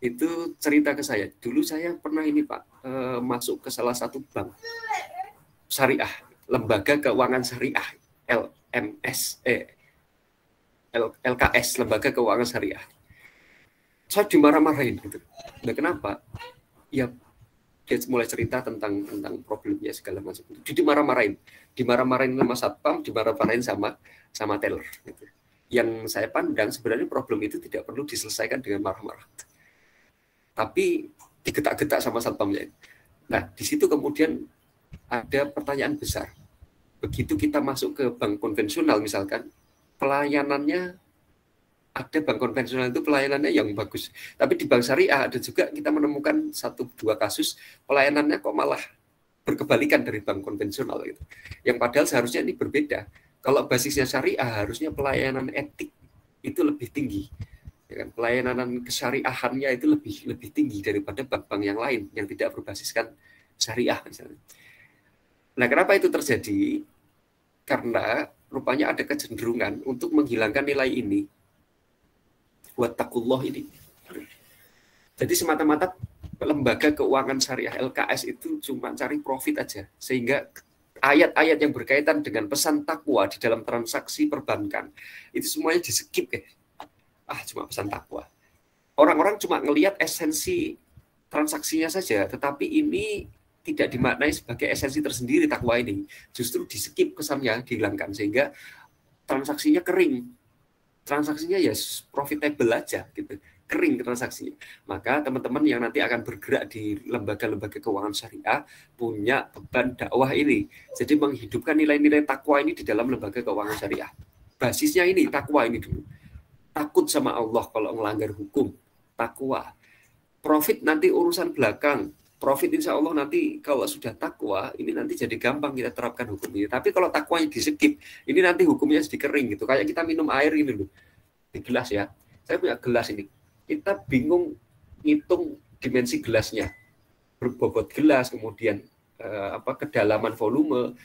Itu cerita ke saya. Dulu saya pernah ini Pak, masuk ke salah satu bank syariah, lembaga keuangan syariah, LKS, lembaga keuangan syariah. Saya dimarah-marahin gitu. Nah, kenapa? Ya dia mulai cerita tentang problemnya segala macam. Dimarah-marahin sama satpam, dimarah-marahin sama teller. Gitu. Yang saya pandang sebenarnya problem itu tidak perlu diselesaikan dengan marah-marah, tapi digetak-getak sama satpamnya. Nah, di situ kemudian ada pertanyaan besar. Begitu kita masuk ke bank konvensional misalkan, pelayanannya ada bank konvensional itu pelayanannya yang bagus. Tapi di bank syariah ada juga kita menemukan 1-2 kasus pelayanannya kok malah berkebalikan dari bank konvensional gitu. Yang padahal seharusnya ini berbeda. Kalau basisnya syariah harusnya pelayanan etik itu lebih tinggi. Ya kan? Pelayanan kesyariahannya itu lebih tinggi daripada bank-bank yang lain yang tidak berbasiskan syariah misalnya. Nah, kenapa itu terjadi? Karena rupanya ada kecenderungan untuk menghilangkan nilai ini. Wattaqullah ini. Jadi semata-mata lembaga keuangan syariah LKS itu cuma cari profit aja. Sehingga ayat-ayat yang berkaitan dengan pesan takwa di dalam transaksi perbankan itu semuanya di-skip ya. Cuma pesan takwa. Orang-orang cuma ngelihat esensi transaksinya saja, tetapi ini tidak dimaknai sebagai esensi tersendiri takwa ini. Justru di-skip kesannya, dihilangkan sehingga transaksinya kering. Transaksinya ya profitable aja gitu. Kering transaksinya. Maka teman-teman yang nanti akan bergerak di lembaga-lembaga keuangan syariah punya beban dakwah ini. Jadi menghidupkan nilai-nilai takwa ini di dalam lembaga keuangan syariah. Basisnya ini takwa ini dulu. Takut sama Allah kalau melanggar hukum. Takwa. Profit nanti urusan belakang. Profit insya Allah nanti kalau sudah takwa, ini nanti jadi gampang kita terapkan hukum ini. Tapi kalau takwanya di-skip, ini nanti hukumnya sedikit kering gitu. Kayak kita minum air ini loh. Di gelas ya. Saya punya gelas ini. Kita bingung ngitung dimensi gelasnya. Berbobot gelas, kemudian kedalaman volume,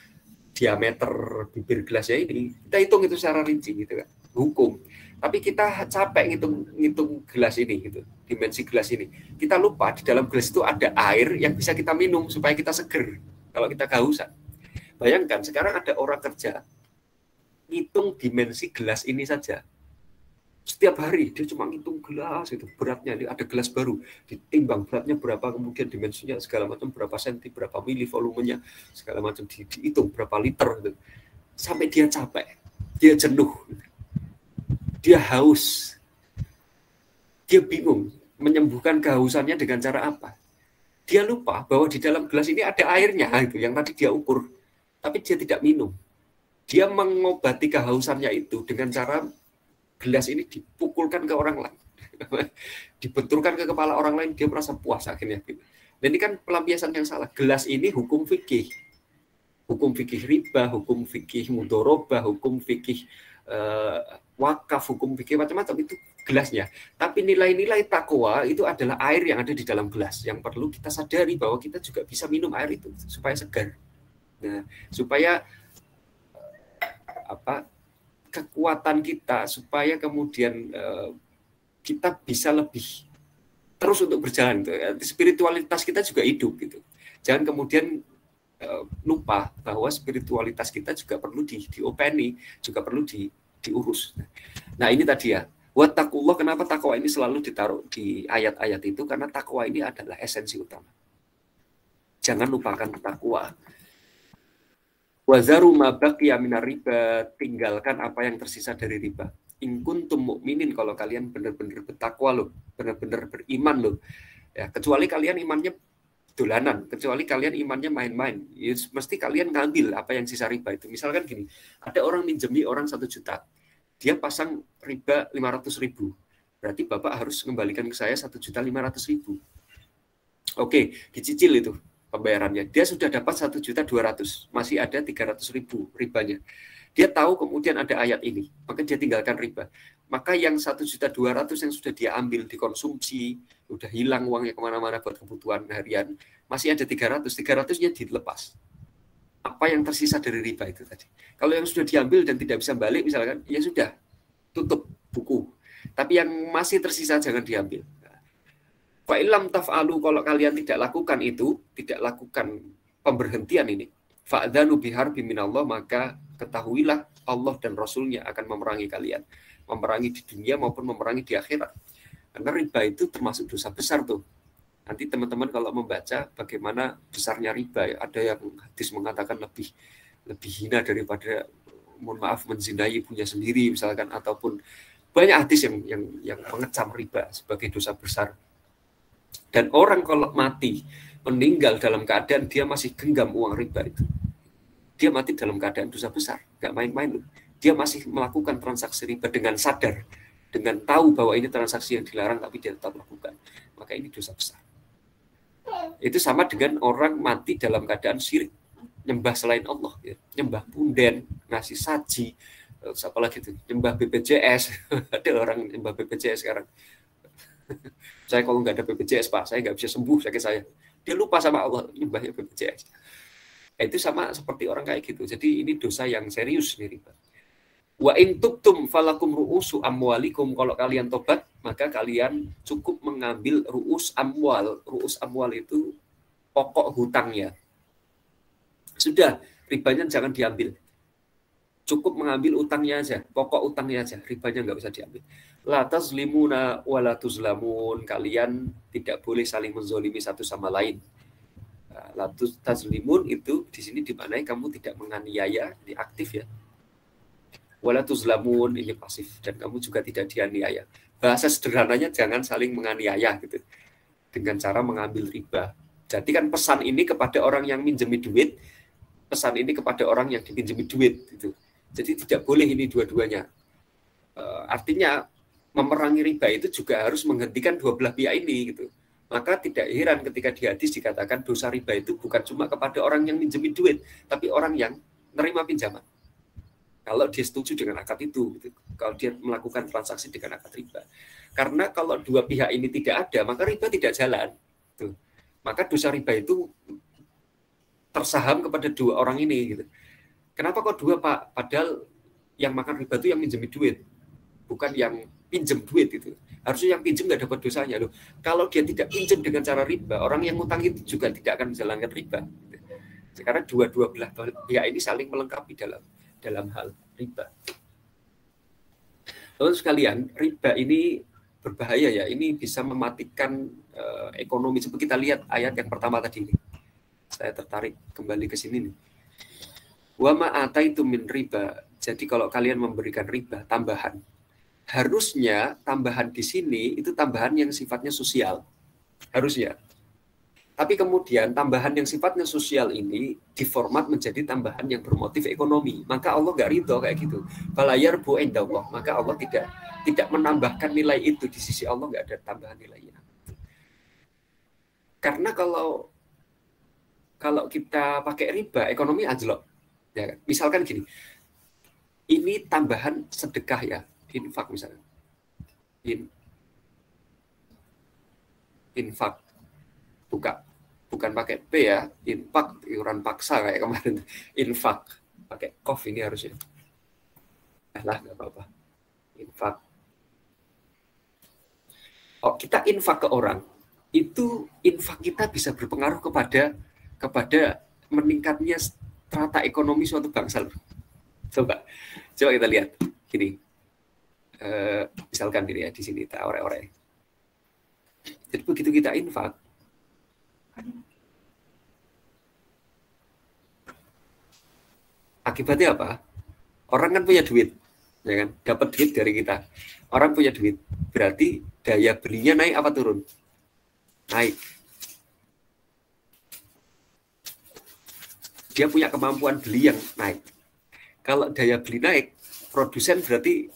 diameter bibir gelasnya ini. Kita hitung itu secara rinci gitu kan. Hukum. Tapi kita capek ngitung gelas ini gitu, dimensi gelas ini. Kita lupa di dalam gelas itu ada air yang bisa kita minum supaya kita seger kalau kita kehausan. Bayangkan sekarang ada orang kerja ngitung dimensi gelas ini saja. Setiap hari dia cuma ngitung gelas itu beratnya, ada gelas baru, ditimbang beratnya berapa, kemudian dimensinya segala macam, berapa senti, berapa mili volumenya, segala macam dihitung berapa liter gitu. Sampai dia capek, dia jenuh. Dia haus, dia bingung menyembuhkan kehausannya dengan cara apa. Dia lupa bahwa di dalam gelas ini ada airnya itu yang tadi dia ukur, tapi dia tidak minum. Dia mengobati kehausannya itu dengan cara gelas ini dipukulkan ke orang lain, dibenturkan ke kepala orang lain, dia merasa puas akhirnya. Dan ini kan pelampiasan yang salah. Gelas ini hukum fikih riba, hukum fikih mudorobah, hukum fikih wakaf, hukum fikih macam-macam itu gelasnya. Tapi nilai-nilai takwa itu adalah air yang ada di dalam gelas yang perlu kita sadari bahwa kita juga bisa minum air itu supaya segar. Nah, supaya kekuatan kita supaya kemudian kita bisa lebih terus untuk berjalan gitu. Spiritualitas kita juga hidup gitu. Jangan kemudian lupa bahwa spiritualitas kita juga perlu diopeni, juga perlu diurus. Nah, ini tadi ya. Wattaqullah, kenapa takwa ini selalu ditaruh di ayat-ayat itu? Karena takwa ini adalah esensi utama. Jangan lupakan takwa. Wazaru ma baqiya minar riba, tinggalkan apa yang tersisa dari riba. In kuntum mu'minin, kalau kalian benar-benar bertakwa loh, benar-benar beriman loh. Ya, kecuali kalian imannya dolanan, kecuali kalian imannya main-main. Ya, mesti kalian ngambil apa yang sisa riba itu. Misalkan gini, ada orang minjemi orang 1 juta. Dia pasang riba 500.000. Berarti Bapak harus mengembalikan ke saya 1.500.000. Oke, dicicil itu pembayarannya. Dia sudah dapat 1.200.000, masih ada 300.000 ribanya. Dia tahu kemudian ada ayat ini, maka dia tinggalkan riba. Maka yang 1.200.000 yang sudah dia ambil dikonsumsi, udah hilang uangnya kemana-mana buat kebutuhan harian, masih ada 300-nya dilepas. Apa yang tersisa dari riba itu tadi. Kalau yang sudah diambil dan tidak bisa balik misalkan, ya sudah, tutup buku. Tapi yang masih tersisa jangan diambil. Fa'ilam taf'alu, kalau kalian tidak lakukan itu, tidak lakukan pemberhentian ini, fa'dzanu biharbi minallah, maka ketahuilah Allah dan Rasulnya akan memerangi kalian. Memerangi di dunia maupun memerangi di akhirat. Karena riba itu termasuk dosa besar tuh. Nanti teman-teman kalau membaca bagaimana besarnya riba, ada yang hadis mengatakan lebih hina daripada, mohon maaf, menzinai ibunya sendiri misalkan, ataupun banyak hadis yang mengecam riba sebagai dosa besar. Dan orang kalau mati meninggal dalam keadaan dia masih genggam uang riba itu, dia mati dalam keadaan dosa besar, nggak main-main loh. Dia masih melakukan transaksi riba dengan sadar, dengan tahu bahwa ini transaksi yang dilarang tapi dia tetap lakukan, maka ini dosa besar. Itu sama dengan orang mati dalam keadaan syirik, nyembah selain Allah, ya. Nyembah punden, ngasih saji, apa lagi itu, nyembah BPJS. Ada orang nyembah BPJS sekarang. Saya kalau nggak ada BPJS Pak, saya nggak bisa sembuh sakit saya. Dia lupa sama Allah, nyembahnya BPJS. Itu sama seperti orang kayak gitu. Jadi ini dosa yang serius nih riba. Wa in tubtum falakum ru'usu amwalikum, kalau kalian tobat maka kalian cukup mengambil ru'us amwal. Ru'us amwal itu pokok hutangnya. Sudah, ribanya jangan diambil. Cukup mengambil utangnya aja, pokok utangnya aja, ribanya nggak usah diambil. La tazlimuna wa la tuzlamun, kalian tidak boleh saling menzolimi satu sama lain. La tazlimun itu di sini dimaknai kamu tidak menganiaya, ini aktif ya. Wala tuzlamun, ini pasif, dan kamu juga tidak dianiaya. Bahasa sederhananya jangan saling menganiaya gitu, dengan cara mengambil riba. Jadi kan pesan ini kepada orang yang minjemi duit, pesan ini kepada orang yang dipinjemi duit gitu. Jadi tidak boleh ini dua-duanya. Artinya memerangi riba itu juga harus menghentikan dua belah pihak ini gitu. Maka tidak heran ketika di hadis dikatakan dosa riba itu bukan cuma kepada orang yang minjemi duit, tapi orang yang menerima pinjaman. Kalau dia setuju dengan akad itu, gitu. Kalau dia melakukan transaksi dengan akad riba. Karena kalau dua pihak ini tidak ada, maka riba tidak jalan. Gitu. Maka dosa riba itu tersaham kepada dua orang ini. Gitu. Kenapa kok dua Pak? Padahal yang makan riba itu yang minjemi duit, bukan yang pinjam duit itu. Harusnya yang pinjam nggak dapat dosanya loh. Kalau dia tidak pinjam dengan cara riba, orang yang ngutang itu juga tidak akan menjalankan riba. Karena dua-dua belah pihak ini saling melengkapi dalam hal riba. Lalu sekalian, riba ini berbahaya ya. Ini bisa mematikan ekonomi. Coba kita lihat ayat yang pertama tadi ini. Saya tertarik kembali ke sini nih. Wa ma ataitum min riba. Jadi kalau kalian memberikan riba tambahan, harusnya tambahan di sini itu tambahan yang sifatnya sosial. Harusnya. Tapi kemudian tambahan yang sifatnya sosial ini diformat menjadi tambahan yang bermotif ekonomi. Maka Allah nggak ridho kayak gitu. Falayar bu indallah. Maka Allah tidak menambahkan nilai itu di sisi Allah, nggak ada tambahan nilainya. Karena kalau kita pakai riba, ekonomi anjlok. Ya, misalkan gini, ini tambahan sedekah ya, infak misalnya. Infak. Bukan pakai P ya, infak, iuran paksa kayak kemarin. Infak, pakai kof ini harusnya. lah nggak apa-apa. Infak. Oh, kita infak ke orang, itu infak kita bisa berpengaruh kepada meningkatnya strata ekonomi suatu bangsa. Coba kita lihat gini. Misalkan ini ya di sini kita ore-ore. Jadi begitu kita infak, akibatnya apa? Orang kan punya duit, ya kan? Dapat duit dari kita. Orang punya duit, berarti daya belinya naik apa turun? Naik. Dia punya kemampuan beli yang naik. Kalau daya beli naik, produsen berarti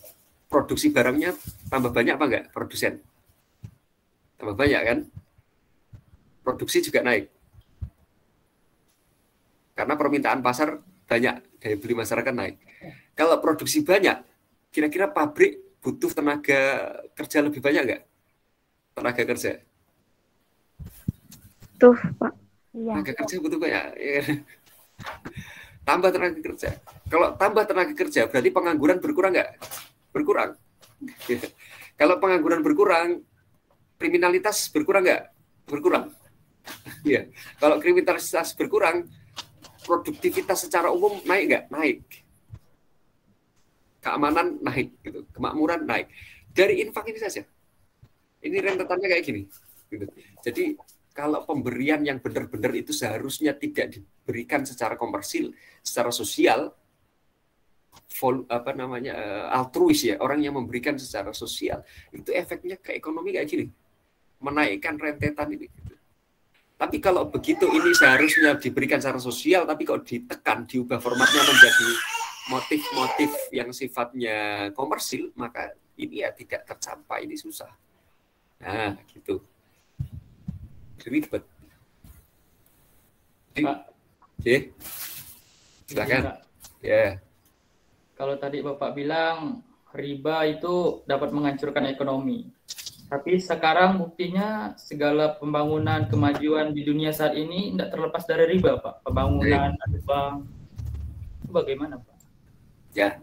produksi barangnya tambah banyak apa enggak? Produsen tambah banyak kan? Produksi juga naik. Karena permintaan pasar banyak, daya beli masyarakat naik. Kalau produksi banyak, kira-kira pabrik butuh tenaga kerja lebih banyak nggak? Tenaga kerja. Tuh, Pak. Iya. Tenaga kerja butuh banyak. Tambah tenaga kerja. Kalau tambah tenaga kerja, berarti pengangguran berkurang nggak? Berkurang. Kalau pengangguran berkurang, kriminalitas berkurang nggak? Berkurang. Ya. Kalau kriminalitas berkurang, produktivitas secara umum naik nggak? Naik. Keamanan naik, gitu. Kemakmuran naik. Dari infak ini saja. Ini rentetannya kayak gini. Gitu. Jadi kalau pemberian yang benar-benar itu seharusnya tidak diberikan secara komersil, secara sosial, altruis ya, orang yang memberikan secara sosial, itu efeknya ke ekonomi kayak gini, menaikkan rentetan ini. Tapi kalau begitu ini seharusnya diberikan secara sosial, tapi kalau ditekan, diubah formatnya menjadi motif-motif yang sifatnya komersil, maka ini ya tidak tercapai, ini susah. Nah, gitu. Ribet. Pak. Silakan. Ya. Kalau tadi Bapak bilang riba itu dapat menghancurkan ekonomi. Tapi sekarang buktinya segala pembangunan kemajuan di dunia saat ini tidak terlepas dari riba, Pak. Pembangunan, ada bank. Itu bagaimana, Pak? Ya.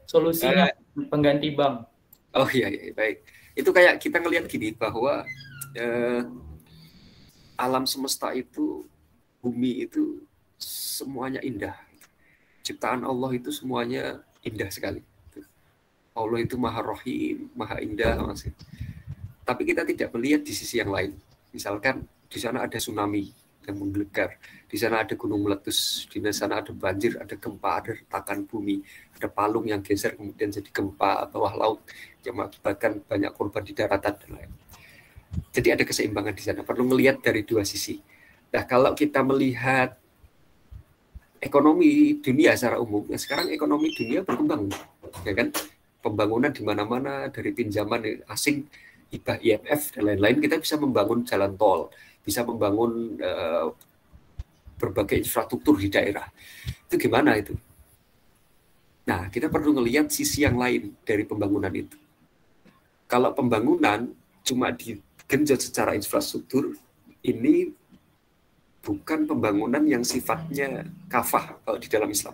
Solusinya pengganti bank. Oh iya, baik. Itu kayak kita ngelihat gini bahwa alam semesta itu, bumi itu semuanya indah. Ciptaan Allah itu semuanya indah sekali. Allah itu maha rohim, maha indah. Tapi kita tidak melihat di sisi yang lain. Misalkan di sana ada tsunami yang menggelegar, di sana ada gunung meletus, di sana ada banjir, ada gempa, ada retakan bumi, ada palung yang geser kemudian jadi gempa bawah laut yang mengakibatkan banyak korban di daratan dan lain. Jadi ada keseimbangan di sana. Perlu melihat dari dua sisi. Nah, kalau kita melihat ekonomi dunia secara umum, ya sekarang ekonomi dunia berkembang, ya kan? Pembangunan di mana-mana, dari pinjaman asing, hibah IMF dan lain-lain, kita bisa membangun jalan tol, bisa membangun berbagai infrastruktur di daerah. Itu gimana itu? Nah, kita perlu melihat sisi yang lain dari pembangunan itu. Kalau pembangunan cuma digenjot secara infrastruktur, ini bukan pembangunan yang sifatnya kafah kalau di dalam Islam.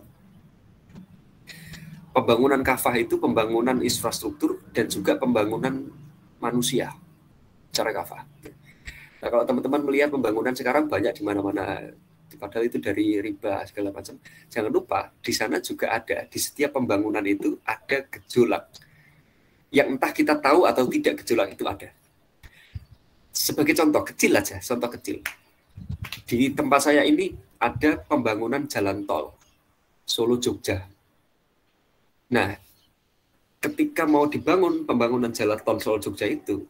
Pembangunan kafah itu pembangunan infrastruktur dan juga pembangunan manusia secara kafah. Nah, kalau teman-teman melihat pembangunan sekarang banyak di mana-mana, padahal itu dari riba segala macam. Jangan lupa di sana juga ada, di setiap pembangunan itu ada gejolak. Yang entah kita tahu atau tidak, gejolak itu ada. Sebagai contoh kecil aja, contoh kecil. Di tempat saya ini ada pembangunan jalan tol Solo Jogja. Nah, ketika mau dibangun pembangunan jalan tol Solo Jogja itu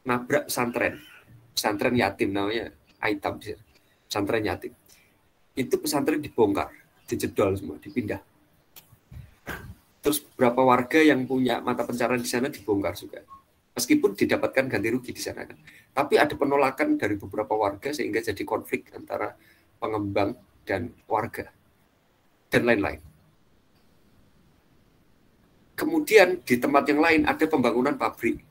nabrak pesantren yatim namanya Aitam, pesantren yatim. Itu pesantren dibongkar, dijedol semua, dipindah. Terus beberapa warga yang punya mata pencarian di sana dibongkar juga. Meskipun didapatkan ganti rugi di sana kan. Tapi ada penolakan dari beberapa warga sehingga jadi konflik antara pengembang dan warga dan lain-lain. Kemudian di tempat yang lain ada pembangunan pabrik.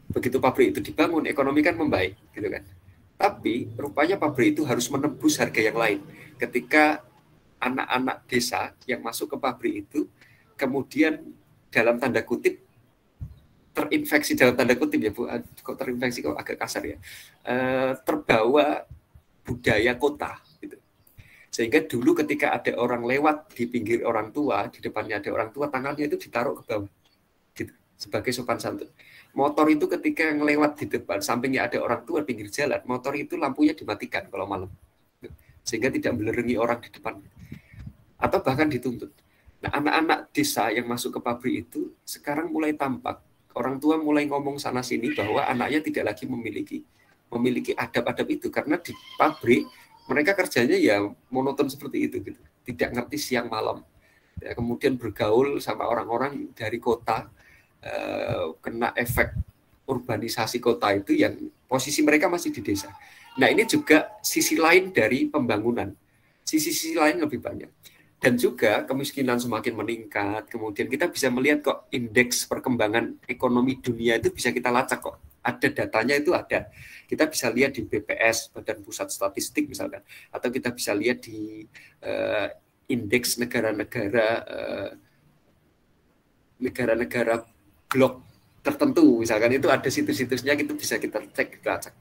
Begitu pabrik itu dibangun, ekonomi kan membaik, gitu kan. Tapi rupanya pabrik itu harus menembus harga yang lain. Ketika anak-anak desa yang masuk ke pabrik itu kemudian dalam tanda kutip terinfeksi, dalam tanda kutip ya Bu, kok terinfeksi kok agak kasar ya, terbawa budaya kota gitu. Sehingga dulu ketika ada orang lewat di pinggir orang tua, di depannya ada orang tua, tangannya itu ditaruh ke bawah gitu, sebagai sopan santun. Motor itu ketika ngelewat di depan, sampingnya ada orang tua pinggir jalan, motor itu lampunya dimatikan kalau malam, sehingga tidak menerangi orang di depan, atau bahkan dituntut. Nah, anak-anak desa yang masuk ke pabrik itu sekarang mulai tampak, orang tua mulai ngomong sana sini bahwa anaknya tidak lagi memiliki adab-adab itu, karena di pabrik mereka kerjanya ya monoton seperti itu gitu, tidak ngerti siang malam, ya, kemudian bergaul sama orang-orang dari kota, kena efek urbanisasi kota itu yang posisi mereka masih di desa. Nah, ini juga sisi lain dari pembangunan. Sisi lain lebih banyak. Dan juga kemiskinan semakin meningkat. Kemudian kita bisa melihat kok indeks perkembangan ekonomi dunia itu bisa kita lacak kok. Ada datanya itu ada. Kita bisa lihat di BPS, Badan Pusat Statistik misalkan. Atau kita bisa lihat di indeks negara-negara blok tertentu, misalkan itu ada situs-situsnya, itu bisa kita cek, kita lacak.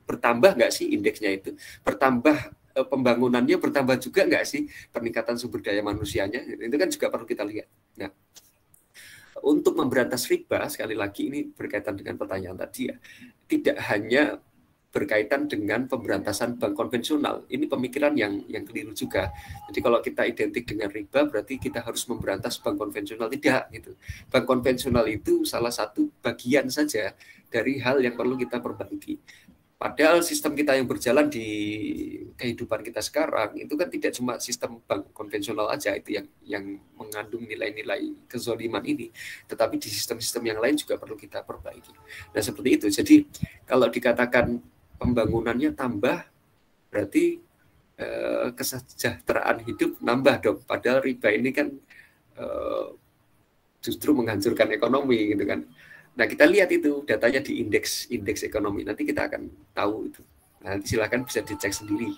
Bertambah nggak sih indeksnya itu? Bertambah pembangunannya, bertambah juga nggak sih peningkatan sumber daya manusianya? Itu kan juga perlu kita lihat. Nah, untuk memberantas riba, sekali lagi ini berkaitan dengan pertanyaan tadi ya, tidak hanya berkaitan dengan pemberantasan bank konvensional. Ini pemikiran yang keliru juga. Jadi kalau kita identik dengan riba, berarti kita harus memberantas bank konvensional. Tidak, gitu. Bank konvensional itu salah satu bagian saja dari hal yang perlu kita perbaiki. Padahal sistem kita yang berjalan di kehidupan kita sekarang itu kan tidak cuma sistem bank konvensional aja itu yang mengandung nilai-nilai kezaliman ini, tetapi di sistem-sistem yang lain juga perlu kita perbaiki. Nah, seperti itu. Jadi kalau dikatakan pembangunannya tambah, berarti kesejahteraan hidup nambah dong. Padahal riba ini kan justru menghancurkan ekonomi gitu kan. Nah, kita lihat itu datanya di indeks ekonomi. Nanti kita akan tahu itu. Nanti silakan bisa dicek sendiri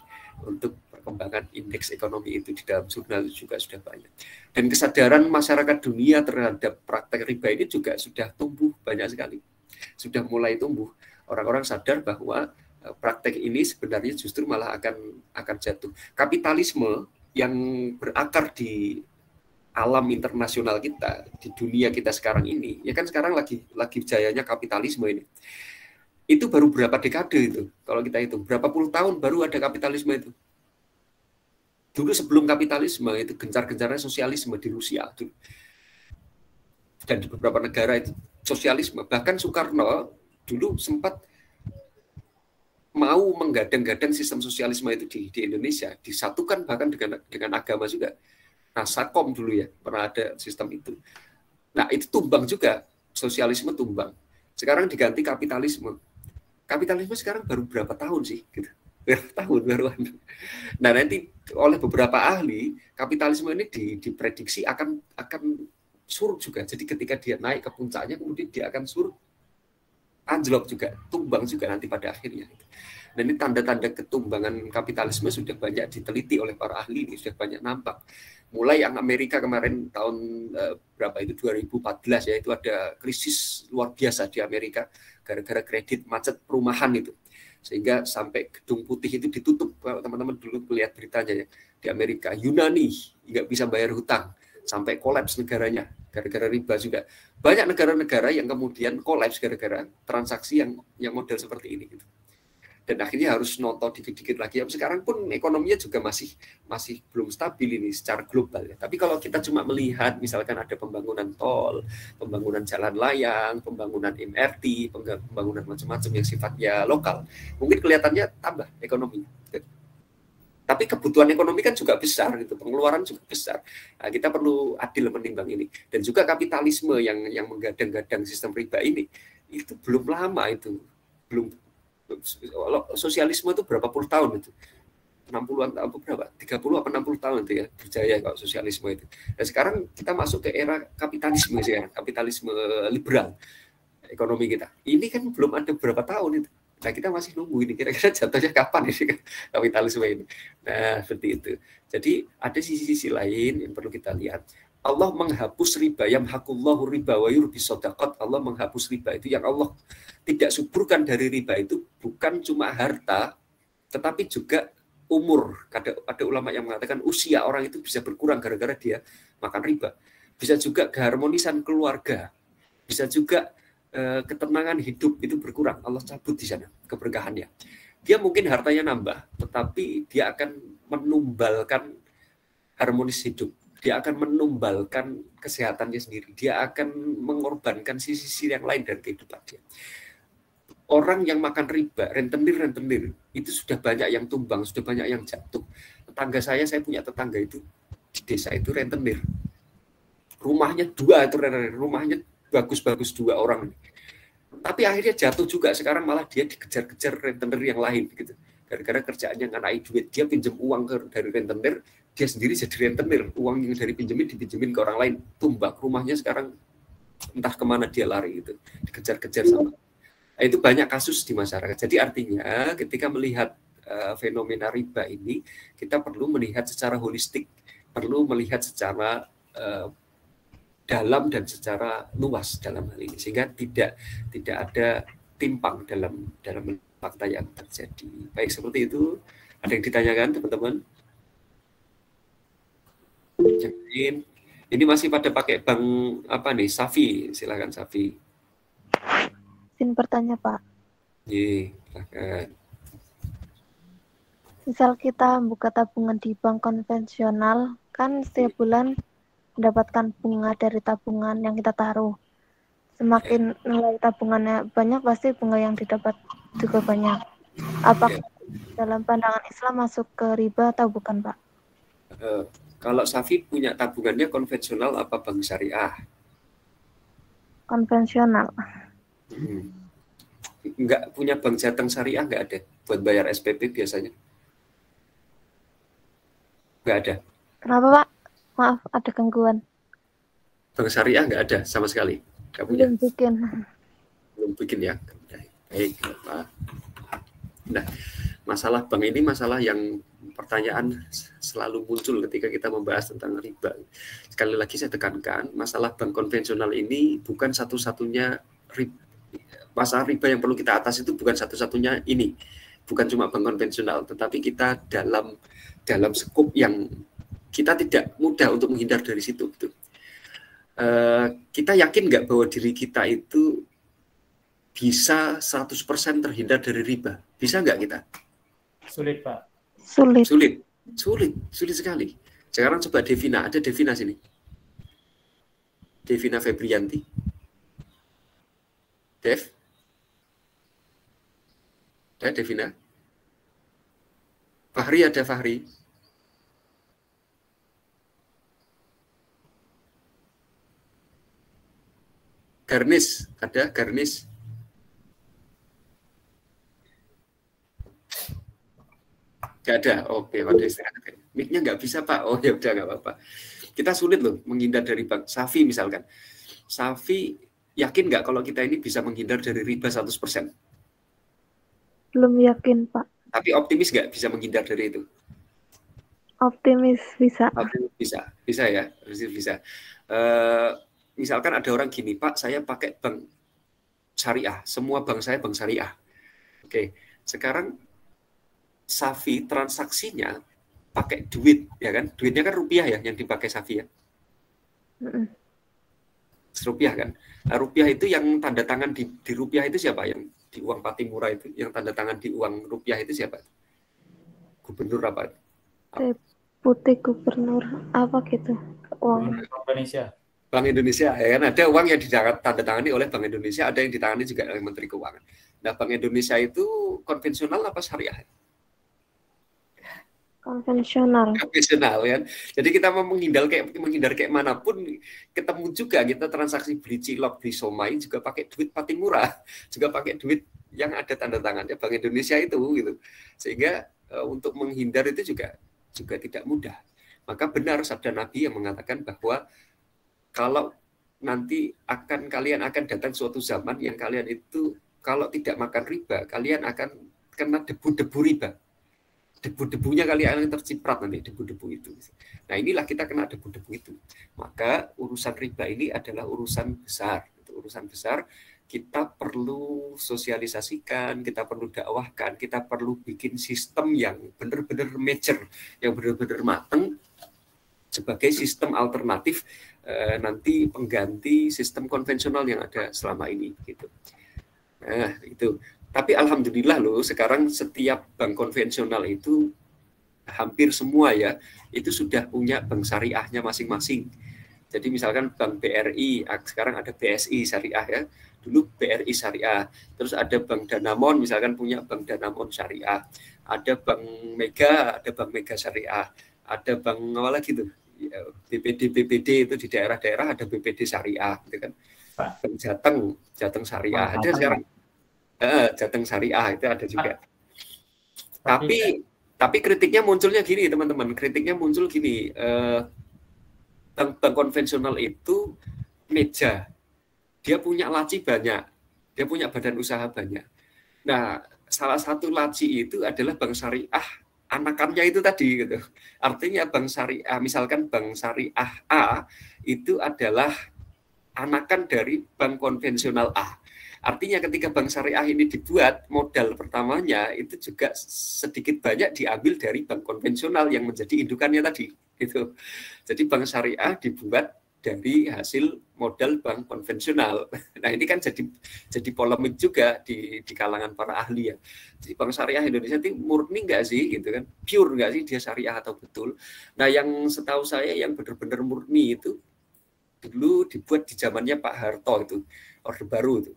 untuk perkembangan indeks ekonomi itu, di dalam jurnal itu juga sudah banyak. Dan kesadaran masyarakat dunia terhadap praktek riba ini juga sudah tumbuh banyak sekali. Sudah mulai tumbuh. Orang-orang sadar bahwa praktek ini sebenarnya justru malah akan jatuh. Kapitalisme yang berakar di alam internasional kita, di dunia kita sekarang ini, ya kan sekarang lagi jayanya kapitalisme ini. Itu baru berapa dekade itu, kalau kita hitung, berapa puluh tahun baru ada kapitalisme itu. Dulu sebelum kapitalisme itu gencar-gencarnya sosialisme di Rusia dulu. Dan di beberapa negara itu sosialisme. Bahkan Soekarno dulu sempat mau menggadang-gadang sistem sosialisme itu di Indonesia, disatukan bahkan dengan agama juga. Nah, Sakom dulu ya, pernah ada sistem itu. Nah, itu tumbang juga, sosialisme tumbang. Sekarang diganti kapitalisme. Kapitalisme sekarang baru berapa tahun sih? Gitu. Berapa tahun baru. Nah, nanti oleh beberapa ahli, kapitalisme ini diprediksi akan surut juga. Jadi ketika dia naik ke puncaknya, kemudian dia akan surut, anjlok juga, tumbang juga nanti pada akhirnya. Dan ini tanda-tanda ketumbangan kapitalisme sudah banyak diteliti oleh para ahli, ini sudah banyak nampak. Mulai yang Amerika kemarin tahun berapa itu 2014 ya, itu ada krisis luar biasa di Amerika gara-gara kredit macet perumahan itu, sehingga sampai Gedung Putih itu ditutup. Teman-teman dulu melihat beritanya ya, di Amerika Yunani nggak bisa bayar hutang sampai kolaps negaranya gara-gara riba juga. Banyak negara-negara yang kemudian kolaps gara-gara transaksi yang model seperti ini gitu. Dan akhirnya harus nonton dikit-dikit lagi. Sekarang pun ekonominya juga masih belum stabil ini secara global ya. Tapi kalau kita cuma melihat misalkan ada pembangunan tol, pembangunan jalan layang, pembangunan MRT, pembangunan macam-macam yang sifatnya lokal, mungkin kelihatannya tambah ekonomi. Tapi kebutuhan ekonomi kan juga besar gitu, pengeluaran juga besar. Nah, kita perlu adil menimbang ini. Dan juga kapitalisme yang menggadang-gadang sistem riba ini itu belum lama itu, belum. Sosialisme itu berapa puluh tahun itu, 60-an atau berapa, 30 atau 60 tahun itu ya berjaya kalau sosialisme itu. Dan sekarang kita masuk ke era kapitalisme sekarang, kapitalisme liberal ekonomi kita. Ini kan belum ada berapa tahun itu. Nah, kita masih nunggu ini kira-kira jatuhnya kapan ini kapitalisme ini. Nah, seperti itu. Jadi ada sisi-sisi lain yang perlu kita lihat. Allah menghapus riba, yamhaqullahu riba wa yurbi shadaqat. Allah menghapus riba itu, yang Allah tidak suburkan dari riba itu bukan cuma harta, tetapi juga umur. Ada ulama yang mengatakan usia orang itu bisa berkurang gara-gara dia makan riba. Bisa juga keharmonisan keluarga. Bisa juga ketenangan hidup itu berkurang. Allah cabut di sana keberkahannya. Dia mungkin hartanya nambah, tetapi dia akan menumbalkan harmonis hidup. Dia akan menumbalkan kesehatannya sendiri. Dia akan mengorbankan sisi-sisi yang lain dari kehidupan dia. Orang yang makan riba, rentenir, itu sudah banyak yang tumbang, sudah banyak yang jatuh. Tetangga saya punya tetangga itu di desa itu rentenir. Rumahnya 2 itu rentenir, rumahnya bagus-bagus 2 orang. Tapi akhirnya jatuh juga, sekarang malah dia dikejar-kejar rentenir yang lain gitu. Gara-gara kerjaannya nganai duit, dia pinjam uang dari rentenir, dia sendiri jadi rentenir, uang yang dari dipinjemin ke orang lain, tumbang, rumahnya sekarang entah kemana dia lari gitu, dikejar-kejar sama. Nah, itu banyak kasus di masyarakat. Jadi artinya ketika melihat fenomena riba ini, kita perlu melihat secara holistik, perlu melihat secara dalam dan secara luas dalam hal ini, sehingga tidak ada timpang dalam fakta yang terjadi. Baik, seperti itu. Ada yang ditanyakan teman-teman? Ini masih pada pakai bank apa nih? Safi, silakan Safi. Izin bertanya Pak. Iya, silakan. Misal kita buka tabungan di bank konvensional, kan setiap bulan mendapatkan bunga dari tabungan yang kita taruh. Semakin nilai tabungannya banyak, pasti bunga yang didapat juga banyak. Apakah dalam pandangan Islam masuk ke riba atau bukan, Pak? Kalau Safi punya tabungannya konvensional apa bank syariah? Konvensional. Enggak punya bank jateng syariah, enggak ada buat bayar SPP biasanya? Enggak ada. Kenapa, Pak? Maaf, ada gangguan. Bank syariah enggak ada sama sekali. Belum bikin. Belum bikin ya. Baik, Pak. Nah, masalah bank ini masalah yang pertanyaan selalu muncul ketika kita membahas tentang riba. Sekali lagi saya tekankan, masalah bank konvensional ini bukan satu-satunya masalah riba yang perlu kita atas, itu bukan satu-satunya ini. Bukan cuma bank konvensional, tetapi kita dalam skop yang kita tidak mudah untuk menghindar dari situ. Gitu. Kita yakin nggak bahwa diri kita itu bisa 100% terhindar dari riba? Bisa nggak kita? Sulit, Pak. Sulit sekali. Sekarang coba Devina, ada Devina sini. Devina Febrianti. Dev? Ada Devina? Fahri, ada Fahri? Garnis, ada Garnis? Nggak ada. Oke, pada istirahat. Mic-nya nggak bisa, Pak. Oh, ya udah, nggak apa-apa. Kita sulit loh menghindar dari bank. Safi misalkan. Safi yakin nggak kalau kita ini bisa menghindar dari riba 100%? Belum yakin, Pak. Tapi optimis nggak bisa menghindar dari itu? Optimis bisa. Optimis bisa ya, bisa. Misalkan ada orang gini, Pak, saya pakai bank syariah, semua bank saya bank syariah. Oke, sekarang Safi transaksinya pakai duit, ya kan? Duitnya kan rupiah ya, yang dipakai Safi ya. Rupiah kan. Nah, rupiah itu yang tanda tangan di rupiah itu siapa? Yang di uang Patimura itu, yang tanda tangan di uang rupiah itu siapa? Gubernur apa? Putih gubernur apa gitu? Uang Indonesia. Bank Indonesia, ya kan? Ada uang yang ditandatangani oleh Bank Indonesia, ada yang ditangani juga oleh Menteri Keuangan. Nah, Bank Indonesia itu konvensional apa syariah? Konvensional kan. Jadi kita mau menghindar kayak manapun, ketemu juga kita transaksi beli cilok, beli somai juga pakai duit Patimura, juga pakai duit yang ada tanda tangannya Bank Indonesia itu gitu. Sehingga untuk menghindar itu juga tidak mudah. Maka benar sabda Nabi yang mengatakan bahwa kalau nanti kalian akan datang suatu zaman yang kalian itu kalau tidak makan riba, kalian akan kena debu-debu riba. Debu-debunya kalian akan terciprat nanti, debu-debu itu. Nah, inilah kita kena debu-debu itu. Maka urusan riba ini adalah urusan besar. Urusan besar, kita perlu sosialisasikan, kita perlu dakwahkan, kita perlu bikin sistem yang benar-benar mature, yang benar-benar matang sebagai sistem alternatif nanti pengganti sistem konvensional yang ada selama ini gitu. Nah, itu. Tapi alhamdulillah loh, sekarang setiap bank konvensional itu hampir semua ya, itu sudah punya bank syariahnya masing-masing. Jadi misalkan bank BRI, sekarang ada BSI syariah ya, dulu BRI syariah. Terus ada bank Danamon, misalkan punya bank Danamon syariah. Ada bank Mega, ada bank Mega syariah. Ada bank apa lagi tuh? BPD itu di daerah-daerah ada BPD syariah, gitu kan. Bank Jateng syariah. Ada sekarang. Jateng syariah itu ada juga. Tapi kritiknya munculnya gini teman-teman, kritiknya muncul gini, bank konvensional itu meja, dia punya laci banyak, dia punya badan usaha banyak. Nah, salah satu laci itu adalah bank syariah anakannya itu tadi gitu. Artinya bank syariah, misalkan bank syariah A itu adalah anakan dari bank konvensional A. Artinya ketika bank syariah ini dibuat, modal pertamanya itu juga sedikit banyak diambil dari bank konvensional yang menjadi indukannya tadi. Gitu. Jadi bank syariah dibuat dari hasil modal bank konvensional. Nah ini kan jadi polemik juga di kalangan para ahli ya. Jadi bank syariah Indonesia itu murni nggak sih, gitu kan? Pure nggak sih dia syariah atau betul? Nah yang setahu saya yang benar-benar murni itu dulu dibuat di zamannya Pak Harto itu, Orde Baru itu.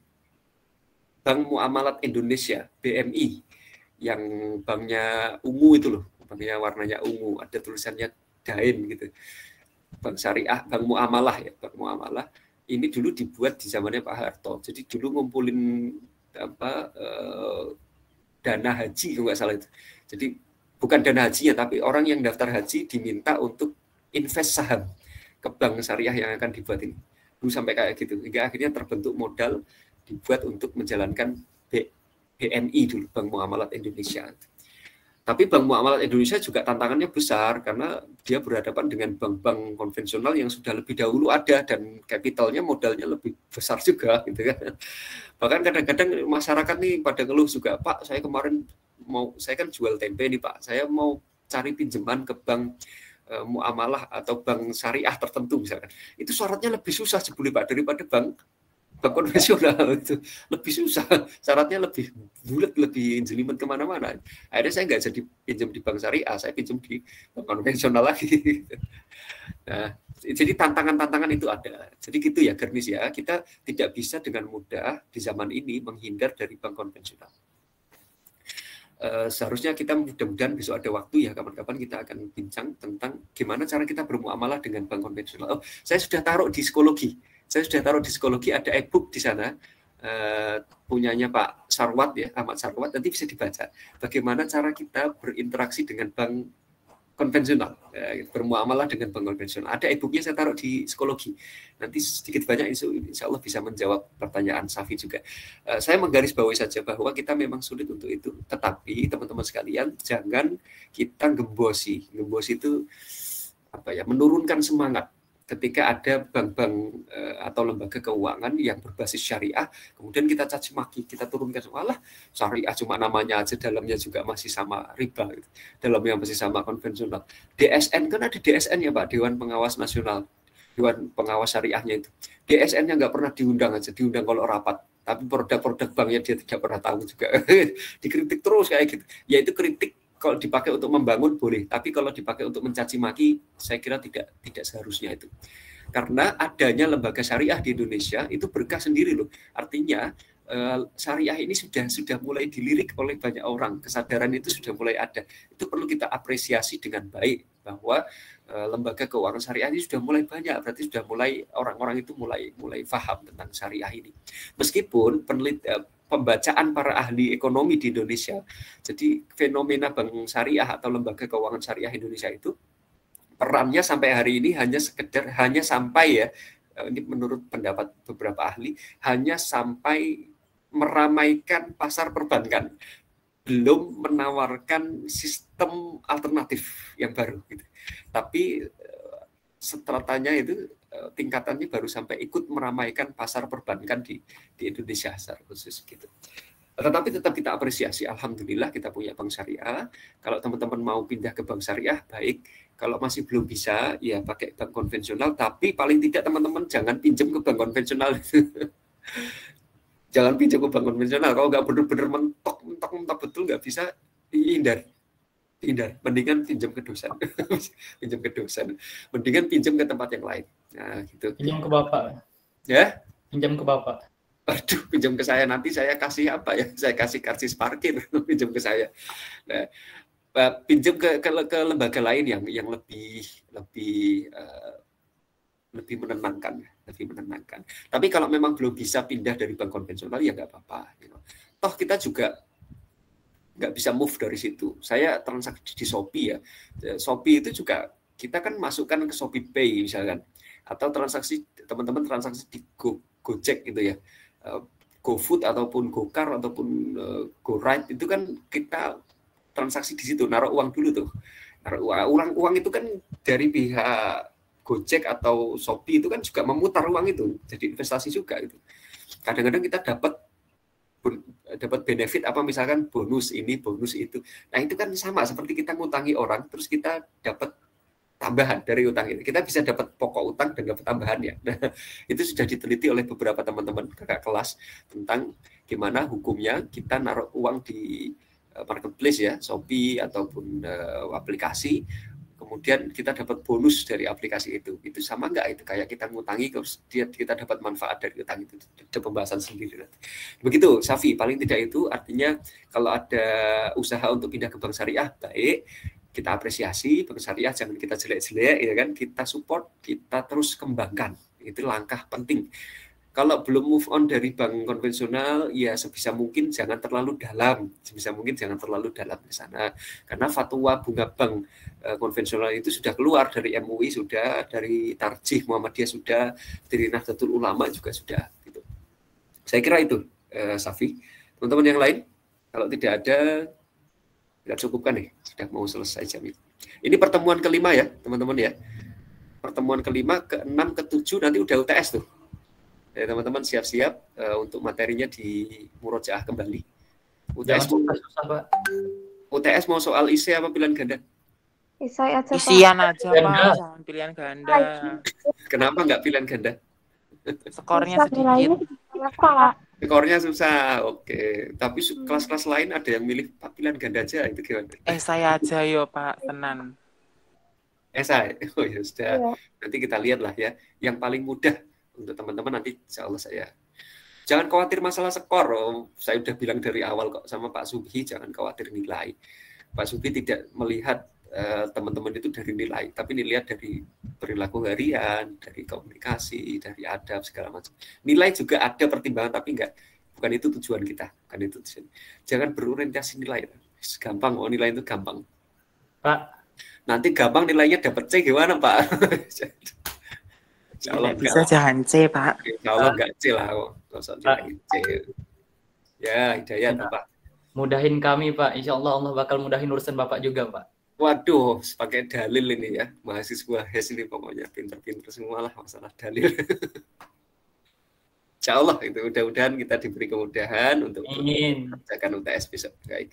Bank Muamalat Indonesia, BMI, yang banknya ungu itu loh, banknya warnanya ungu, ada tulisannya Dain gitu. Bank Syariah, Bank Muamalah ya, Bank Muamalah. Ini dulu dibuat di zamannya Pak Harto. Jadi dulu ngumpulin dana haji kalau nggak salah itu. Jadi bukan dana hajinya, tapi orang yang daftar haji diminta untuk invest saham ke bank syariah yang akan dibuat ini. Dulu sampai kayak gitu, hingga akhirnya terbentuk modal dibuat untuk menjalankan BMI dulu, Bank Muamalat Indonesia. Tapi Bank Muamalat Indonesia juga tantangannya besar karena dia berhadapan dengan bank-bank konvensional yang sudah lebih dahulu ada dan kapitalnya, modalnya lebih besar juga gitu kan. Bahkan kadang-kadang masyarakat nih pada ngeluh juga, Pak, saya kemarin saya kan jual tempe nih Pak, saya mau cari pinjaman ke bank muamalah atau bank syariah tertentu misalkan. Itu syaratnya lebih susah sebetulnya Pak daripada bank konvensional, itu lebih susah, syaratnya lebih bulat, lebih jelimet kemana-mana. Akhirnya saya nggak jadi pinjam di bank syariah, saya pinjam di bank konvensional lagi. Nah, jadi tantangan-tantangan itu ada. Jadi gitu ya, Gernis ya, kita tidak bisa dengan mudah di zaman ini menghindar dari bank konvensional. Seharusnya kita mudah-mudahan besok ada waktu ya, kapan-kapan kita akan bincang tentang gimana cara kita bermuamalah dengan bank konvensional. Oh, saya sudah taruh di psikologi. Ada e-book di sana, punyanya Pak Sarwat ya, Ahmad Sarwat, nanti bisa dibaca. Bagaimana cara kita berinteraksi dengan bank konvensional, bermuamalah dengan bank konvensional. Ada e-booknya saya taruh di psikologi. Nanti sedikit banyak insya Allah bisa menjawab pertanyaan Safi juga. Saya menggarisbawahi saja bahwa kita memang sulit untuk itu. Tetapi teman-teman sekalian, jangan kita gembosi. Gembosi itu menurunkan semangat. Ketika ada bank-bank atau lembaga keuangan yang berbasis syariah, kemudian kita caci maki, kita turunkan, malah syariah cuma namanya aja, dalamnya juga masih sama riba, gitu. Dalamnya masih sama konvensional. DSN kan ada DSN ya Pak, Dewan Pengawas Nasional, Dewan Pengawas Syariahnya itu. DSN-nya nggak pernah diundang aja, diundang kalau rapat. Tapi produk-produk banknya dia tidak pernah tahu juga. Dikritik terus kayak gitu. Ya itu kritik. Kalau dipakai untuk membangun boleh, tapi kalau dipakai untuk mencaci maki, saya kira tidak seharusnya itu. Karena adanya lembaga syariah di Indonesia itu berkah sendiri loh. Artinya syariah ini sudah mulai dilirik oleh banyak orang, kesadaran itu sudah mulai ada. Itu perlu kita apresiasi dengan baik bahwa lembaga keuangan syariah ini sudah mulai banyak, berarti sudah mulai orang-orang itu mulai paham tentang syariah ini. Meskipun pembacaan para ahli ekonomi di Indonesia, jadi fenomena bank syariah atau lembaga keuangan syariah Indonesia itu perannya sampai hari ini hanya sampai ya, ini menurut pendapat beberapa ahli, hanya sampai meramaikan pasar perbankan, belum menawarkan sistem alternatif yang baru gitu. Tapi stratanya itu tingkatannya baru sampai ikut meramaikan pasar perbankan di Indonesia secara khusus gitu. Tetapi tetap kita apresiasi, alhamdulillah kita punya bank syariah. Kalau teman-teman mau pindah ke bank syariah, baik. Kalau masih belum bisa, ya pakai bank konvensional. Tapi paling tidak teman-teman jangan pinjam ke bank konvensional. Jangan pinjam ke bank konvensional. Kalau nggak benar-benar mentok betul nggak bisa, hindar. Mendingan pinjam ke dosen. Pinjam ke dosen. Mendingan pinjam ke tempat yang lain. Nah, gitu. Pinjam ke Bapak. Ya? Pinjam ke Bapak. Aduh, pinjam ke saya, nanti saya kasih apa ya? Saya kasih karcis parkir, pinjam ke saya. Nah, pinjam ke lembaga lain yang lebih menenangkan, Tapi kalau memang belum bisa pindah dari bank konvensional ya nggak apa-apa. Toh kita juga nggak bisa move dari situ. Saya transaksi di Shopee ya. Shopee itu juga kita kan masukkan ke Shopee Pay misalkan, atau teman-teman transaksi di Gojek gitu ya. GoFood ataupun GoCar ataupun GoRide itu kan kita transaksi di situ, naruh uang dulu tuh. Uang itu kan dari pihak Gojek atau Shopee itu kan juga memutar uang itu, jadi investasi juga itu. Kadang-kadang kita dapat benefit apa misalkan bonus ini, bonus itu. Nah, itu kan sama seperti kita ngutangi orang terus kita dapat tambahan dari utang itu. Kita bisa dapat pokok utang dan dapat tambahannya. Nah, itu sudah diteliti oleh beberapa teman-teman kakak kelas tentang gimana hukumnya kita naruh uang di marketplace ya, Shopee ataupun aplikasi, kemudian kita dapat bonus dari aplikasi itu. Itu sama nggak itu kayak kita ngutangi terus kita dapat manfaat dari utang itu. Ada pembahasan sendiri. Begitu, Safi, paling tidak itu artinya kalau ada usaha untuk pindah ke bank syariah, baik, kita apresiasi bank syariah, jangan kita jelek-jelek ya kan, kita support, kita terus kembangkan. Itu langkah penting. Kalau belum move on dari bank konvensional, ya sebisa mungkin jangan terlalu dalam ke sana. Karena fatwa bunga bank konvensional itu sudah keluar dari MUI, sudah dari Tarjih Muhammadiyah, sudah dari Nahdlatul Ulama juga sudah gitu. Saya kira itu Safi. Teman-teman yang lain, kalau tidak ada, tidak cukupkan nih, sudah mau selesai jam itu. Ini pertemuan kelima ya, teman-teman ya. Pertemuan kelima, ke-6, ke-7 nanti udah UTS tuh. Ya, teman-teman siap-siap untuk materinya di murojaah kembali. UTS mau soal ISE apa pilihan ganda? Isai aja, Pak. Isian aja, Pak, jangan pilihan ganda. Kenapa nggak pilihan ganda? Skornya sedikit. Skornya susah, oke. Tapi kelas-kelas lain ada yang milih pilihan ganda aja, itu gimana? Saya aja yo, Pak, tenan. Saya, oh ya sudah. Iya. Nanti kita lihat lah ya, yang paling mudah untuk teman-teman nanti insya Allah saya. Jangan khawatir masalah skor, saya udah bilang dari awal kok sama Pak Subhi, jangan khawatir nilai. Pak Subhi tidak melihat teman-teman itu dari nilai, tapi dilihat dari perilaku harian, dari komunikasi, dari adab segala macam. Nilai juga ada pertimbangan, tapi bukan itu tujuan kita, bukan itu tujuan. Jangan berorientasi nilai, gampang, nilai itu gampang. Pak, nanti gampang nilainya dapat C gimana Pak? Insya Allah bisa jangan C Pak. Insya Allah enggak C lah, C. Ya, hidayat Pak. Mudahin kami Pak, insya Allah Allah bakal mudahin urusan Bapak juga Pak. Waduh, pakai dalil ini ya, mahasiswa HES ini pokoknya pinter-pinter semua lah masalah dalil. Insya Allah itu mudah-mudahan kita diberi kemudahan untuk mengerjakan UTS besok. Baik.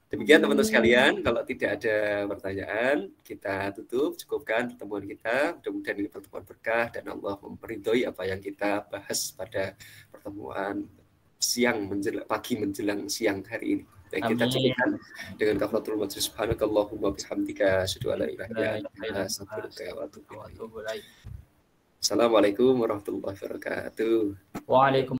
Demikian teman-teman sekalian, kalau tidak ada pertanyaan, kita tutup, cukupkan pertemuan kita. Mudah-mudahan ini pertemuan berkah dan Allah meridhoi apa yang kita bahas pada pertemuan pagi menjelang siang hari ini. Baik, kita cukupkan dengan kafaratul majlis. Subhanakallahumma bihamdika asyhadu an la ilaha illa anta astaghfiruka wa atubu ilaik. Assalamualaikum warahmatullahi wabarakatuh. Waalaikumsalam.